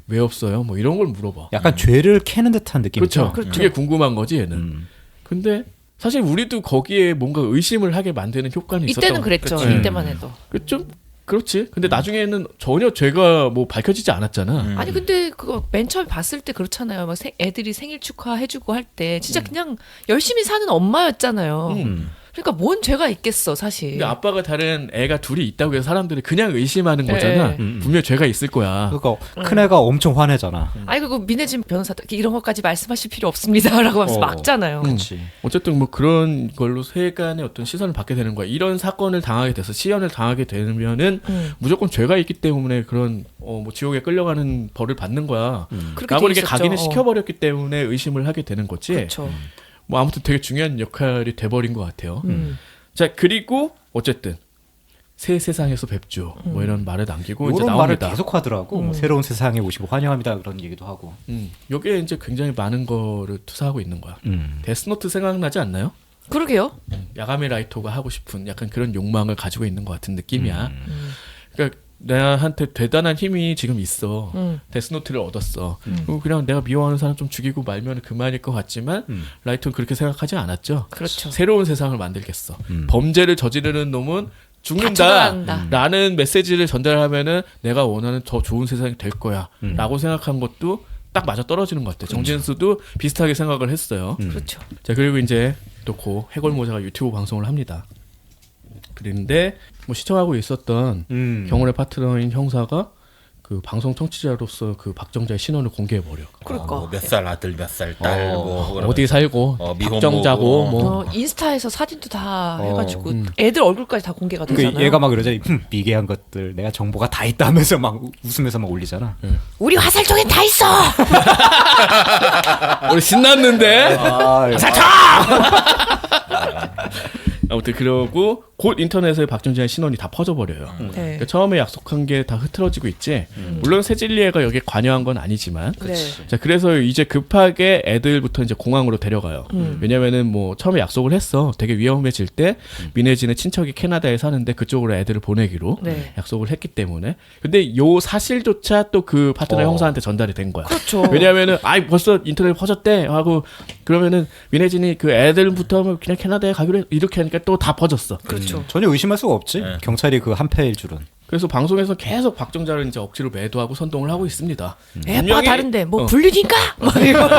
왜 없어요? 뭐 이런 걸 물어봐. 약간 죄를 캐는 듯한 느낌이죠. 그렇죠. 그게 궁금한 거지 얘는. 근데 사실 우리도 거기에 뭔가 의심을 하게 만드는 효과는 있었던 이때는 그랬죠. 그치? 이때만 해도. 좀 그렇지. 근데 나중에는 전혀 죄가 뭐 밝혀지지 않았잖아. 아니 근데 그거 맨 처음에 봤을 때 그렇잖아요. 막 애들이 생일 축하해주고 할 때 진짜 그냥 열심히 사는 엄마였잖아요. 그러니까 뭔 죄가 있겠어 사실. 근데 아빠가 다른 애가 둘이 있다고 해서 사람들이 그냥 의심하는 거잖아. 분명 죄가 있을 거야. 그러니까 큰애가 엄청 화내잖아. 아니 그리고 민혜진 변호사 이런 것까지 말씀하실 필요 없습니다라고 하면서 막잖아요. 그렇지. 어쨌든 뭐 그런 걸로 세간의 어떤 시선을 받게 되는 거야. 이런 사건을 당하게 돼서 시연을 당하게 되면은 무조건 죄가 있기 때문에 그런 뭐 지옥에 끌려가는 벌을 받는 거야. 그렇게 라고 돼 이렇게 있었죠. 각인을 시켜버렸기 때문에 의심을 하게 되는 거지. 그렇죠. 뭐 아무튼 되게 중요한 역할이 돼버린 것 같아요. 자 그리고 어쨌든 새 세상에서 뵙죠. 뭐 이런 말을 남기고 이제 이런 말을 나옵니다. 계속 하더라고. 뭐 새로운 세상에 오시고 환영합니다 그런 얘기도 하고. 여기에 이제 굉장히 많은 거를 투사하고 있는 거야. 데스노트 생각나지 않나요? 그러게요. 야가미 라이토가 하고 싶은 약간 그런 욕망을 가지고 있는 것 같은 느낌이야. 그러니까 나한테 대단한 힘이 지금 있어. 데스노트를 얻었어. 그리고 그냥 내가 미워하는 사람 좀 죽이고 말면 그만일 것 같지만 라이토는 그렇게 생각하지 않았죠. 그렇죠. 새로운 세상을 만들겠어. 범죄를 저지르는 놈은 죽는다 처벌한다. 라는 메시지를 전달하면은 내가 원하는 더 좋은 세상이 될 거야 라고 생각한 것도 딱 맞아 떨어지는 것 같아. 정진수도 비슷하게 생각을 했어요. 그렇죠. 자 그리고 이제 또 고 해골모자가 유튜브 방송을 합니다. 그런데 뭐 시청하고 있었던 경훈의 파트너인 형사가 그 방송 청취자로서 그 박정자의 신원을 공개해 버려. 그러니까. 몇 살 아들, 몇 살 딸, 뭐 어디 살고 미혼모고, 박정자고 뭐 인스타에서 사진도 다 해가지고 애들 얼굴까지 다 공개가 그 되잖아요. 얘가 막 이러잖아. 미개한 것들 내가 정보가 다 있다면서 막 웃으면서 막 올리잖아. 우리 화살통엔 다 있어. 우리 신났는데. 아, 아무튼 그러고 곧 인터넷에 박정자의 신원이 다 퍼져버려요. 네. 그러니까 처음에 약속한 게 다 흐트러지고 있지. 물론 세질리에가 여기에 관여한 건 아니지만. 네. 자 그래서 이제 급하게 애들부터 이제 공항으로 데려가요. 왜냐면은 뭐 처음에 약속을 했어. 되게 위험해질 때 미네지는 친척이 캐나다에 사는데 그쪽으로 애들을 보내기로 네. 약속을 했기 때문에. 근데 요 사실조차 또 그 파트너 형사한테 전달이 된 거야. 그렇죠. 왜냐면은 벌써 인터넷 퍼졌대 하고 그러면은 미네진이 그 애들부터 그냥 캐나다에 가기로 이렇게 하니까 또 다 퍼졌어. 그렇죠. 전혀 의심할 수가 없지. 네. 경찰이 그 한패일 줄은. 그래서 방송에서 계속 박정자를 이제 억지로 매도하고 선동을 하고 있습니다. 애가 분명히- 다른데 뭐 어. 불륜인가? 막 이거.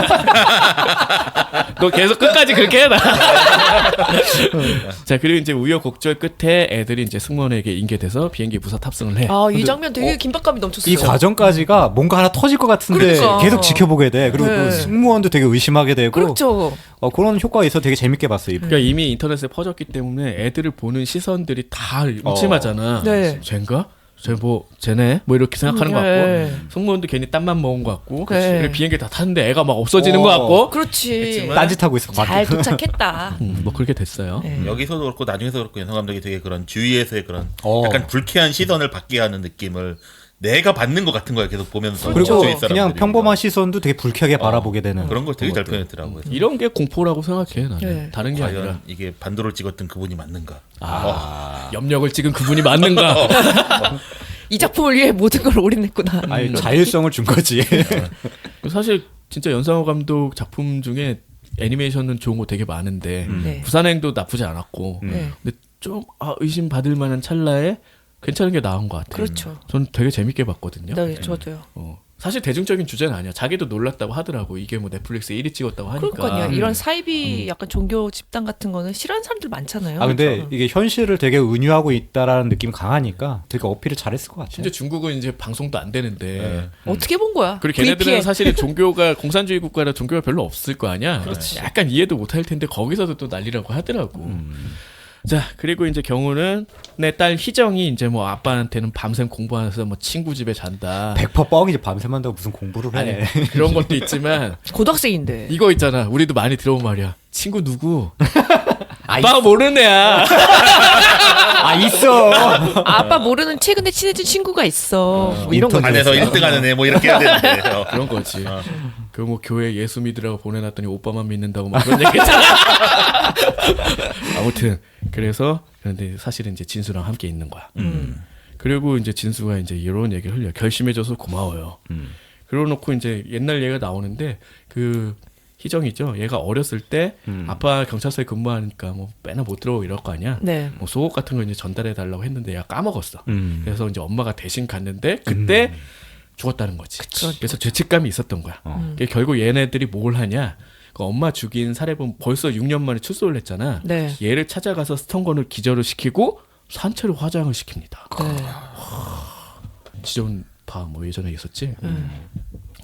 너 계속 끝까지 그렇게 해라. 자 그리고 이제 우여곡절 끝에 애들이 이제 승무원에게 인계돼서 비행기 무사 탑승을 해. 이 장면 되게 긴박감이 넘쳤어요. 이 과정까지가 뭔가 하나 터질 것 같은데 그러니까. 계속 지켜보게 돼. 그리고 네. 그 승무원도 되게 의심하게 되고. 그렇죠. 그런 효과가 있어 되게 재밌게 봤어요. 그러니까 이미 인터넷에 퍼졌기 때문에 애들을 보는 시선들이 다 음침하잖아. 네. 쟤인가? 쟤네? 뭐 이렇게 생각하는 것 네. 같고 승무원도 괜히 땀만 먹은 것 같고 네. 그리고 비행기 다 탔는데 애가 막 없어지는 것 같고 그렇지. 딴짓하고 있어. 잘 도착했다. 뭐 그렇게 됐어요. 네. 여기서도 그렇고 나중에서 그렇고 연성 감독이 되게 그런 주위에서의 그런 어. 약간 불쾌한 시선을 받게 하는 느낌을 내가 받는 것 같은 거야 계속 보면서 그리고 주위 사람들이. 그냥 평범한 시선도 되게 불쾌하게 바라보게 되는 그런 걸 되게 잘 표현했더라고요. 이런 게 공포라고 생각해 나는. 네. 다른 게 아니라 과연 이게 반도를 찍었던 그분이 맞는가? 염력을 찍은 그분이 맞는가? 이 작품을 위해 모든 걸 올인했구나. 아니, 자율성을 준 거지. 사실 진짜 연상호 감독 작품 중에 애니메이션은 좋은 거 되게 많은데 네. 부산행도 나쁘지 않았고 네. 근데 좀 의심 받을 만한 찰나에 괜찮은 게 나온 것 같아요. 그렇죠. 전 되게 재밌게 봤거든요. 네, 저도요. 사실 대중적인 주제는 아니야. 자기도 놀랐다고 하더라고. 이게 뭐 넷플릭스 1위 찍었다고 하니까. 그러니까요. 이런 사이비 약간 종교 집단 같은 거는 싫어하는 사람들 많잖아요. 아 근데 그렇죠. 이게 현실을 되게 은유하고 있다라는 느낌이 강하니까 되게 어필을 잘했을 것 같아요. 심지어 중국은 이제 방송도 안 되는데. 어떻게 본 거야? 그리고 걔네들은 VPN. 사실은 종교가 공산주의 국가라 종교가 별로 없을 거 아니야. 약간 이해도 못할 텐데 거기서도 또 난리라고 하더라고. 자 그리고 이제 경우는 내 딸 희정이 이제 뭐 아빠한테는 밤샘 공부하면서 뭐 친구 집에 잔다. 100% 뻥이지. 밤샘 한다고 무슨 공부를 아니 해. 그런 것도 있지만 고등학생인데. 이거 있잖아. 우리도 많이 들어본 말이야. 친구 누구? 아빠가 모르는 애야. 아 있어. 아빠 모르는 최근에 친해진 친구가 있어. 뭐 이런 거. 인터넷. 반에서 1등하는 애 뭐 이렇게 해야 되는데 그런 거지. 그 뭐 교회 예수 믿으라고 보내놨더니 오빠만 믿는다고 막 그런 얘기 했잖아. 아무튼 그래서 그런데 사실은 이제 진수랑 함께 있는 거야. 그리고 이제 진수가 이제 이런 얘기를 흘려. 결심해줘서 고마워요. 그러고 놓고 이제 옛날 얘가 나오는데 그 희정이죠. 얘가 어렸을 때 아빠 경찰서에 근무하니까 뭐 빼나 못 들어오고 이럴 거 아니야. 네. 뭐 속옷 같은 거 이제 전달해 달라고 했는데 얘가 까먹었어. 그래서 이제 엄마가 대신 갔는데 그때 죽었다는 거지. 그래서 죄책감이 있었던 거야. 결국 얘네들이 뭘 하냐? 그 엄마 죽인 사례범 벌써 6년 만에 출소를 했잖아. 네. 얘를 찾아가서 스턴건을 기절을 시키고 산채로 화장을 시킵니다. 네. 지존파 뭐 예전에 있었지.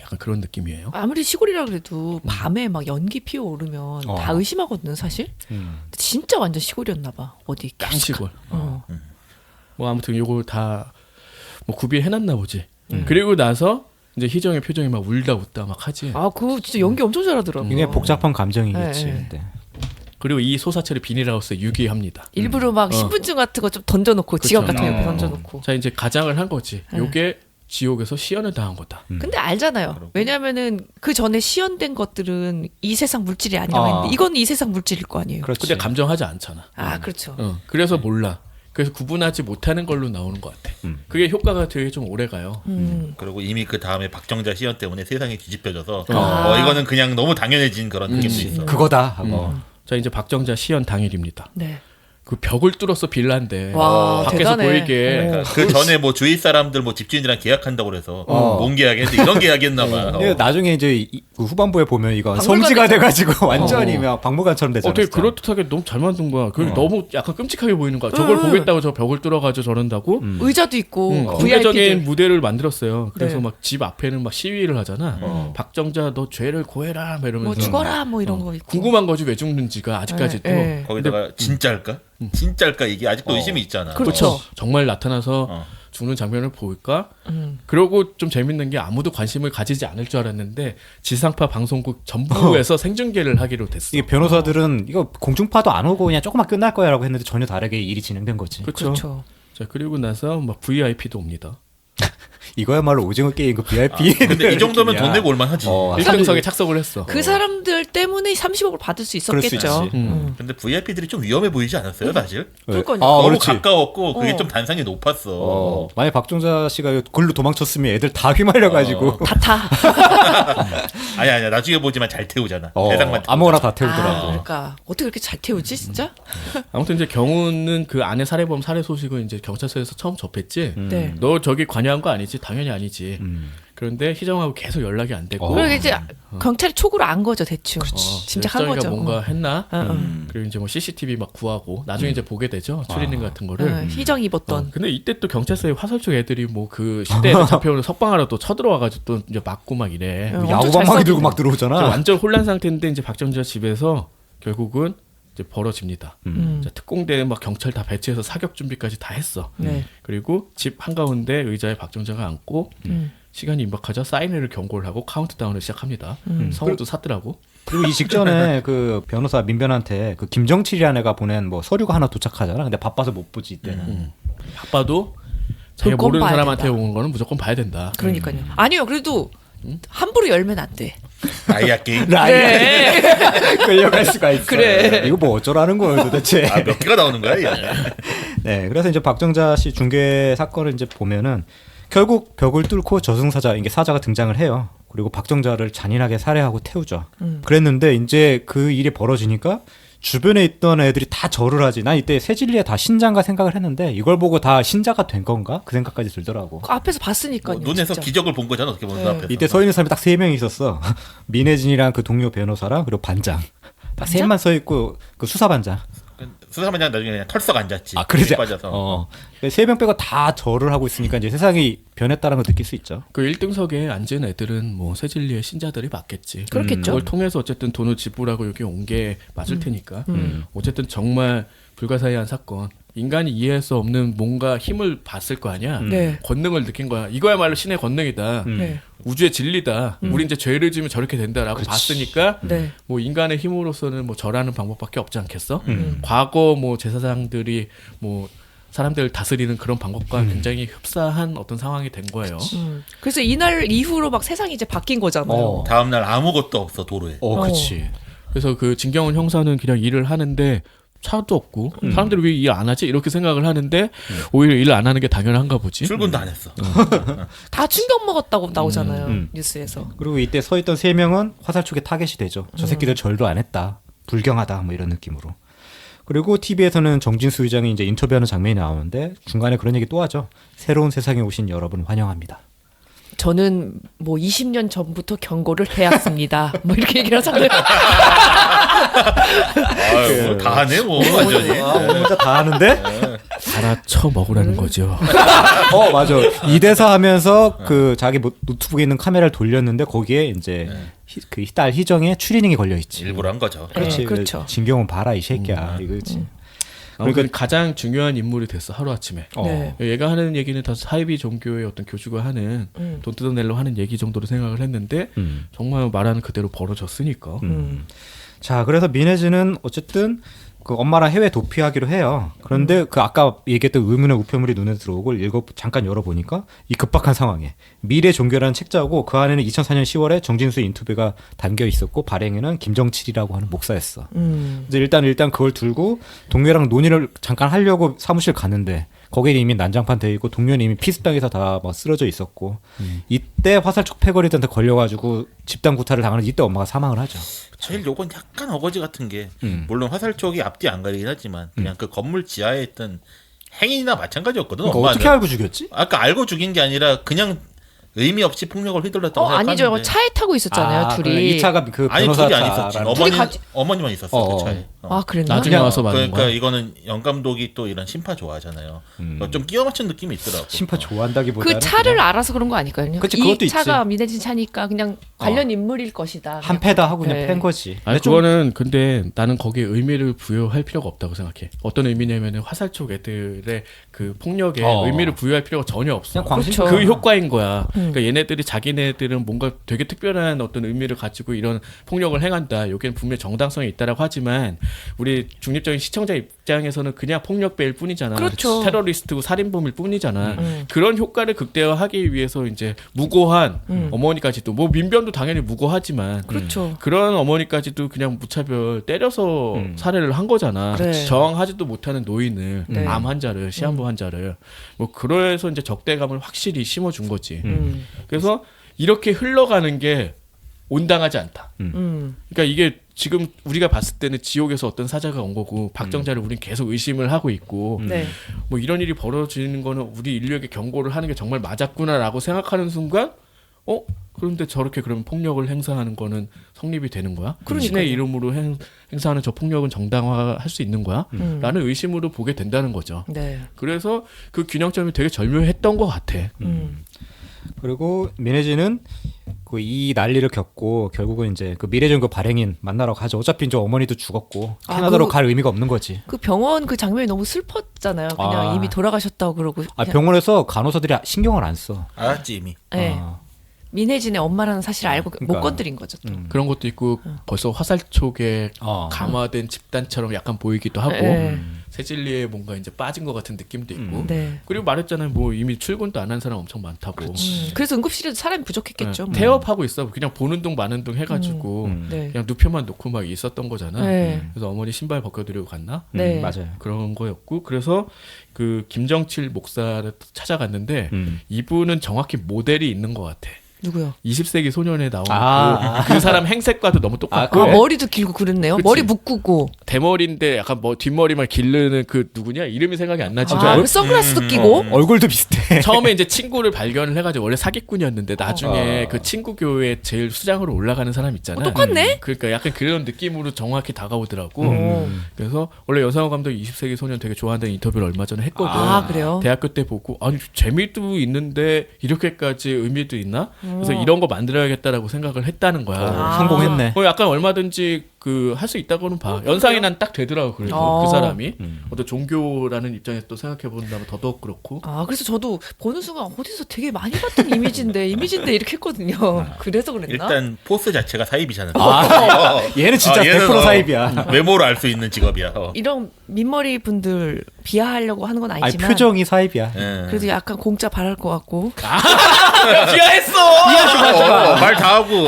약간 그런 느낌이에요. 아무리 시골이라 그래도 밤에 막 연기 피어오르면 다 의심하거든요, 사실. 진짜 완전 시골이었나 봐. 어디 깡시골. 어. 뭐 아무튼 요거 다 뭐 구비해놨나 보지. 그리고 나서 이제 희정의 표정이 막 울다 웃다 막 하지. 아, 그거 진짜 연기 엄청 잘하더라고요. 이게 복잡한 감정이겠지. 네. 근데. 그리고 이 소사체를 비닐하우스에 유기합니다. 일부러 막 신분증 같은 거 좀 던져놓고 지갑 같은 거 옆에 던져놓고. 자 이제 가장을 한 거지. 요게 지옥에서 시연을 당한 거다. 근데 알잖아요. 왜냐면은 그 전에 시연된 것들은 이 세상 물질이 아니라고 했는데 이건 이 세상 물질일 거 아니에요. 그렇지. 근데 감정하지 않잖아. 아, 그렇죠. 그래서 몰라. 그래서 구분하지 못하는 걸로 나오는 것 같아. 그게 효과가 되게 좀 오래 가요. 그리고 이미 그 다음에 박정자 시연 때문에 세상이 뒤집혀져서 이거는 그냥 너무 당연해진 그런 느낌도 있어. 그거다 하고. 자 이제 박정자 시연 당일입니다. 네. 그 벽을 뚫어서 빌라인데 와, 밖에서 대단해. 보이게 그러니까 그 전에 뭐 주위 사람들 뭐 집주인이랑 계약한다고 그래서 뭔 계약했는데 이런 계약했나 봐. 근데 나중에 이제 그 후반부에 보면 이거 박물관에 성지가 돼가지고 완전히 막 박물관처럼 되잖아. 되게 진짜. 그럴듯하게 너무 잘 만든 거야. 그 너무 약간 끔찍하게 보이는 거야. 저걸 보겠다고 저 벽을 뚫어가지고 저런다고. 의자도 있고 공개적인 VIP들. 무대를 만들었어요. 그래서 네. 막 집 앞에는 막 시위를 하잖아. 박정자 너 죄를 고해라 막 이러면서 뭐 죽어라 뭐 이런 거 있고. 궁금한 거지 왜 죽는지가 아직까지도. 네. 거기다가 진짜일까? 진짜일까 이게 아직도 의심이 있잖아. 그렇죠. 정말 나타나서 어. 죽는 장면을 보일까? 그러고 좀 재밌는 게 아무도 관심을 가지지 않을 줄 알았는데 지상파 방송국 전부에서 생중계를 하기로 됐어. 이게 변호사들은 이거 공중파도 안 오고 그냥 조금만 끝날 거야라고 했는데 전혀 다르게 일이 진행된 거지. 그렇죠. 그렇죠. 자 그리고 나서 막 VIP도 옵니다. 이거야말로 오징어 게임 그 VIP. 근데 이 정도면 돈 내고 올만하지. 1등석에 착석을 했어. 그 사람들 때문에 30억을 받을 수 그럴 수 있었겠죠. 있지. 근데 VIP들이 좀 위험해 보이지 않았어요, 사실? 그러니까요. 아, 너무 그렇지. 가까웠고 그게 좀 단상이 높았어. 만약 박종자 씨가 글로 도망쳤으면 애들 다 휘말려가지고 다 타. 아니야, 나중에 보지만 잘 태우잖아. 대상만 태우잖아. 아무거나 다 아, 태우더라고. 그러니까 어떻게 그렇게 잘 태우지 진짜? 아무튼 이제 경우는 그 아내 살해범 살해 소식을 이제 경찰서에서 처음 접했지. 네. 너 저기 관여한 거 아니지? 당연히 아니지. 그런데 희정하고 계속 연락이 안 되고. 그리고 이제 경찰이 촉으로 안 거죠 대충. 어, 짐작한 희정이가 거죠. 뭔가 했나? 어. 그리고 이제 뭐 CCTV 막 구하고 나중에 이제 보게 되죠. 추리닝 같은 거를. 희정 입었던. 근데 이때 또 경찰서에 화살촉 애들이 뭐 그 10대 애들 잡혀오는 석방하러 또 쳐들어와가지고 또 이제 맞고 막 이래. 엄청 잘 야구방망이 싸우던데. 들고 막 들어오잖아. 완전 혼란 상태인데 이제 박정자 집에서 결국은 이제 벌어집니다. 자, 특공대 막 경찰 다 배치해서 사격 준비까지 다 했어. 네. 그리고 집 한가운데 의자에 박정자가 앉고 시간이 임박하자 사인회를 경고를 하고 카운트다운을 시작합니다. 성우도 샀더라고. 그리고 이 직전에 그 변호사 민변한테 그 김정칠이라는 애가 보낸 뭐 서류가 하나 도착하잖아. 근데 바빠서 못 보지 이때는. 바빠도 자기가 볼 건 모르는 봐야 사람한테 된다. 온 거는 무조건 봐야 된다. 그러니까요. 아니요 그래도 함부로 열면 안 돼. 라이아 게임. 네. 끌려갈 수가 있어. 그래. 이거 뭐 어쩌라는 거예요 도대체. 아, 몇 개가 나오는 거야? 이게? 네, 그래서 이제 박정자 씨 중계 사건을 이제 보면은 결국 벽을 뚫고 저승사자, 이게 사자가 등장을 해요. 그리고 박정자를 잔인하게 살해하고 태우죠. 그랬는데 이제 그 일이 벌어지니까 주변에 있던 애들이 다 절을 하지. 난 이때 새진리에 다 신자인가 생각을 했는데 이걸 보고 다 신자가 된 건가? 그 생각까지 들더라고. 그 앞에서 봤으니까요. 눈에서 진짜. 기적을 본 거잖아, 어떻게 보면 네. 앞에서. 이때 서 있는 사람이 딱 3명이 있었어. 민혜진이랑 그 동료 변호사랑 그리고 반장. 딱 셋만 서 있고 그 수사반장. 수사반장 나중에 그냥 털썩 앉았지. 아, 그러지. 빠져서. 3명 빼고 다 절을 하고 있으니까 이제 세상이 변했다는 걸 느낄 수 있죠. 그 1등석에 앉은 애들은 뭐 새진리의 신자들이 맞겠지. 그렇겠죠. 그걸 통해서 어쨌든 돈을 지불하고 여기 온 게 맞을 테니까. 어쨌든 정말 불가사의한 사건. 인간이 이해할 수 없는 뭔가 힘을 봤을 거 아니야. 네. 권능을 느낀 거야. 이거야말로 신의 권능이다. 네. 우주의 진리다. 우리 이제 죄를 지면 저렇게 된다라고 봤으니까 네. 뭐 인간의 힘으로서는 뭐 절하는 방법밖에 없지 않겠어? 과거 뭐 제사장들이 뭐 사람들을 다스리는 그런 방법과 굉장히 흡사한 어떤 상황이 된 거예요. 그래서 이날 이후로 막 세상이 이제 바뀐 거잖아요. 다음날 아무것도 없어, 도로에. 그치. 그래서 그 진경훈 형사는 그냥 일을 하는데 차도 없고 사람들이 왜 일 안 하지? 이렇게 생각을 하는데 오히려 일을 안 하는 게 당연한가 보지. 출근도 안 했어. 다 충격 먹었다고 나오잖아요. 뉴스에서. 그리고 이때 서 있던 3명은 화살촉에 타겟이 되죠. 저 새끼들 절도 안 했다. 불경하다. 뭐 이런 느낌으로. 그리고 TV에서는 정진수 의장이 이제 인터뷰하는 장면이 나오는데 중간에 그런 얘기 또 하죠. 새로운 세상에 오신 여러분 환영합니다. 저는 뭐 20년 전부터 경고를 해왔습니다. 뭐 이렇게 얘기를 하잖아요. 아유, 뭐다 하네, 뭐, 완전히. 혼자 다 하는데? 알아쳐 먹으라는 거죠. 맞아. 이 대사 하면서 그 자기 노트북에 있는 카메라를 돌렸는데 거기에 이제 그 딸 희정의 추리닝이 걸려 있지. 일부러 한 거죠. 그렇지. 그렇죠. 진경훈 봐라 이 새끼야. 이거지. 그러니까 가장 중요한 인물이 됐어 하루 아침에. 네. 얘가 하는 얘기는 다 사이비 종교의 어떤 교주가 하는 돈 뜯어내려 하는 얘기 정도로 생각을 했는데 정말 말하는 그대로 벌어졌으니까. 자, 그래서 민혜진은 어쨌든 그 엄마랑 해외 도피하기로 해요. 그런데 그 아까 얘기했던 의문의 우편물이 눈에 들어오고 잠깐 열어보니까 이 급박한 상황에 미래 종교라는 책자고 그 안에는 2004년 10월에 정진수의 인터뷰가 담겨 있었고 발행에는 김정칠이라고 하는 목사였어. 이제 일단 그걸 들고 동료랑 논의를 잠깐 하려고 사무실 갔는데 거기에 이미 난장판 돼 있고 동료는 이미 피습당해서 다 막 쓰러져 있었고 이때 화살촉 패거리들한테 걸려가지고 집단 구타를 당하는 이때 엄마가 사망을 하죠. 제일 요건 약간 어거지 같은 게 물론 화살촉이 앞뒤 안 가리긴 하지만 그냥 그 건물 지하에 있던 행인이나 마찬가지였거든. 그러니까 엄마는. 어떻게 알고 죽였지? 아까 알고 죽인 게 아니라 그냥 의미 없이 폭력을 휘둘렀다고 생각하는데. 아니죠. 차에 타고 있었잖아요, 둘이. 이 차가 그 아니 변호사 둘이 안 있었지. 차라는 어머니만 있었어 그 차에. 아, 그랬나? 나중에 와서 맞는 그러니까 거야. 이거는 영 감독이 또 이런 심파 좋아하잖아요. 좀 끼워 맞춘 느낌이 있더라고. 심파 좋아한다기보다는 그 차를 그냥 알아서 그런 거 아닐까요? 그치, 이 그것도 차가 있지. 민혜진 차니까 그냥 관련 인물일 것이다. 한 패다 하고 그냥 네. 팬 거지. 아니 근데 좀 그거는 근데 나는 거기에 의미를 부여할 필요가 없다고 생각해. 어떤 의미냐면은 화살촉 애들의 그 폭력에 의미를 부여할 필요가 전혀 없어. 그냥 광신 그렇죠. 그 효과인 거야. 그러니까 얘네들이 자기네들은 뭔가 되게 특별한 어떤 의미를 가지고 이런 폭력을 행한다. 여기는 분명히 정당성이 있다라고 하지만 우리 중립적인 시청자 입장에서는 그냥 폭력배일 뿐이잖아. 그렇죠. 테러리스트고 살인범일 뿐이잖아. 그런 효과를 극대화하기 위해서 이제 무고한 어머니까지도 뭐 민변도 당연히 무고하지만 그렇죠. 그런 어머니까지도 그냥 무차별 때려서 살해를 한 거잖아. 네. 저항하지도 못하는 노인을, 네. 암 환자를, 시한부 환자를. 뭐 그래서 이제 적대감을 확실히 심어준 거지. 그래서 이렇게 흘러가는 게 온당하지 않다. 그러니까 이게 지금 우리가 봤을 때는 지옥에서 어떤 사자가 온 거고 박정자를 우린 계속 의심을 하고 있고 네. 뭐 이런 일이 벌어지는 거는 우리 인류에게 경고를 하는 게 정말 맞았구나라고 생각하는 순간 그런데 저렇게 그러면 폭력을 행사하는 거는 성립이 되는 거야? 그러니까요. 신의 이름으로 행사하는 저 폭력은 정당화할 수 있는 거야? 라는 의심으로 보게 된다는 거죠. 네. 그래서 그 균형점이 되게 절묘했던 것 같아. 그리고 민혜진은 그 이 난리를 겪고 결국은 이제 그 미래전교 발행인 만나러 가죠. 어차피 이제 어머니도 죽었고 아, 캐나다로 그- 갈 의미가 없는 거지. 그 병원 그 장면이 너무 슬펐잖아요. 그냥 아. 이미 돌아가셨다고 그러고. 아 그냥- 병원에서 간호사들이 신경을 안 써. 알았지 이미. 네. 아. 민혜진의 엄마라는 사실 알고 못 그러니까. 건드린 거죠. 또. 그런 것도 있고 벌써 화살촉에 감화된 집단처럼 약간 보이기도 하고 네. 세질리에 뭔가 이제 빠진 것 같은 느낌도 있고 네. 그리고 말했잖아요. 뭐 이미 출근도 안 한 사람 엄청 많다고. 그래서 응급실에도 사람이 부족했겠죠. 뭐. 태업하고 있어. 그냥 보는 둥 마는 둥 해가지고 네. 그냥 누표만 놓고 막 있었던 거잖아. 네. 그래서 어머니 신발 벗겨드리고 갔나? 네. 맞아요. 그런 거였고 그래서 그 김정칠 목사를 찾아갔는데 음. 이분은 정확히 모델이 있는 것 같아. 누구요? 20세기 소년에 나온 아. 그 사람 행색과도 너무 똑같고 아, 머리도 길고 그랬네요. 그치. 머리 묶고. 대머리인데 약간 뭐 뒷머리만 기르는 그 누구냐 이름이 생각이 안 나지. 아, 그 선글라스도 끼고. 얼굴도 비슷해. 처음에 이제 친구를 발견을 해가지고 원래 사기꾼이었는데 나중에 어. 그 친구 교회 제일 수장으로 올라가는 사람 있잖아. 똑같네? 그러니까 약간 그런 느낌으로 정확히 다가오더라고. 그래서 원래 여상호 감독이 20세기 소년 되게 좋아한다는 인터뷰를 얼마 전에 했거든. 아, 그래요? 대학교 때 보고 아니 재미도 있는데 이렇게까지 의미도 있나? 그래서 이런 거 만들어야겠다라고 생각을 했다는 거야. 성공했네. 약간 얼마든지 그 할 수 있다고는 봐. 연상이 난 딱 되더라고 그래서 그 사람이 어떤 종교라는 입장에서 또 생각해 본다면 더더욱 그렇고. 아, 그래서 저도 보는 순간 어디서 되게 많이 봤던 이미지인데 이렇게 했거든요. 그래서 그랬나? 일단 포스 자체가 사입이잖아. 얘는 진짜 100% 사입이야. 외모로 알 수 있는 직업이야. 이런 민머리 분들 비하하려고 하는 건 아니 아니지만 표정이 사입이야. 예. 그래도 약간 공짜 바랄 것 같고. 비하했어. 말 다 하고.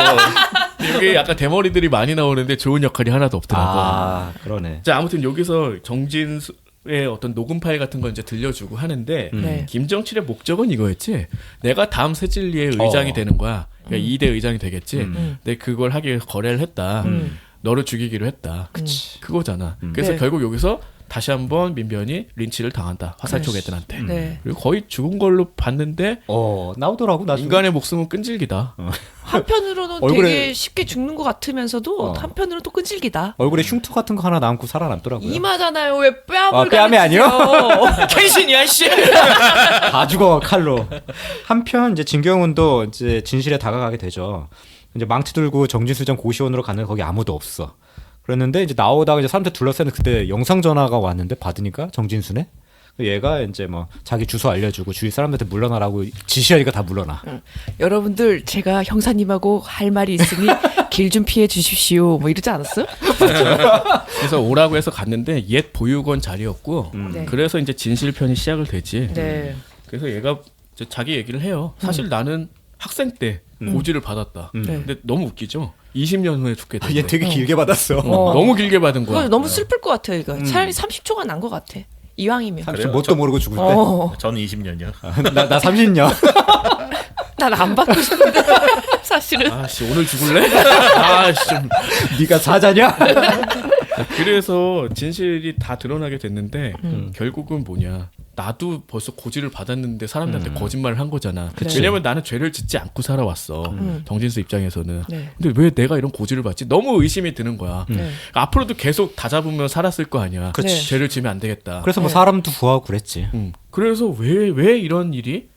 여기 약간 대머리들이 많이 나오는데 좋은 역할이 하나도 없더라고. 아 그러네. 자 아무튼 여기서 정진수의 어떤 녹음 파일 같은 거 이제 들려주고 하는데 네. 김정칠의 목적은 이거였지. 내가 다음 세질리의 의장이 되는 거야. 그러니까 2대 의장이 되겠지. 근데 그걸 하기 위해서 거래를 했다. 너를 죽이기로 했다. 그거잖아. 그래서 네. 결국 여기서 다시 한번 민변이 린치를 당한다. 화살촉 애들한테. 네. 그리고 거의 죽은 걸로 봤는데 나오더라고 나중에. 인간의 목숨은 끈질기다. 한편으로는 얼굴에- 되게 쉽게 죽는 것 같으면서도 한편으로는 또 끈질기다. 얼굴에 흉투 같은 거 하나 남고 살아남더라고요. 이마잖아요. 왜 뺨을 뺨이 아니요? 캔신이야 씨. 다 죽어 칼로. 한편 이제 진경훈도 이제 진실에 다가가게 되죠. 이제 망치 들고 정진수장 고시원으로 가는 거기 아무도 없어. 그랬는데 이제 나오다가 이제 사람들 둘러싸는 그때 영상 전화가 왔는데 받으니까 정진수네. 얘가 이제 뭐 자기 주소 알려주고 주위 사람들한테 물러나라고 지시하니까 다 물러나. 여러분들 제가 형사님하고 할 말이 있으니 길 좀 피해 주십시오. 뭐 이러지 않았어요? 그래서 오라고 해서 갔는데 옛 보육원 자리였고 네. 그래서 이제 진실편이 시작을 되지. 네. 그래서 얘가 이제 자기 얘기를 해요. 사실 나는 학생 때 고지를 받았다. 근데 너무 웃기죠. 20년 후에 죽게 된 얘 거야. 되게 길게 받았어. 너무 길게 받은 거야. 그거 너무 슬플 것 같아요. 이거 차라리 30초가 난 것 같아. 이왕이면. 30 뭣도 모르고 죽을 때. 저는 20년이요. 나 30년. 난 안 받고 싶은데 사실은. 아씨 오늘 죽을래? 아씨 좀. 네가 사자냐? 그래서 진실이 다 드러나게 됐는데 결국은 뭐냐? 나도 벌써 고지를 받았는데 사람들한테 거짓말을 한 거잖아. 그치. 왜냐면 나는 죄를 짓지 않고 살아왔어. 정진수 입장에서는. 네. 근데 왜 내가 이런 고지를 받지? 너무 의심이 드는 거야. 네. 앞으로도 계속 다잡으며 살았을 거 아니야. 그치. 죄를 지면 안 되겠다. 그래서 뭐 사람도 구하고 그랬지. 그래서 왜 이런 일이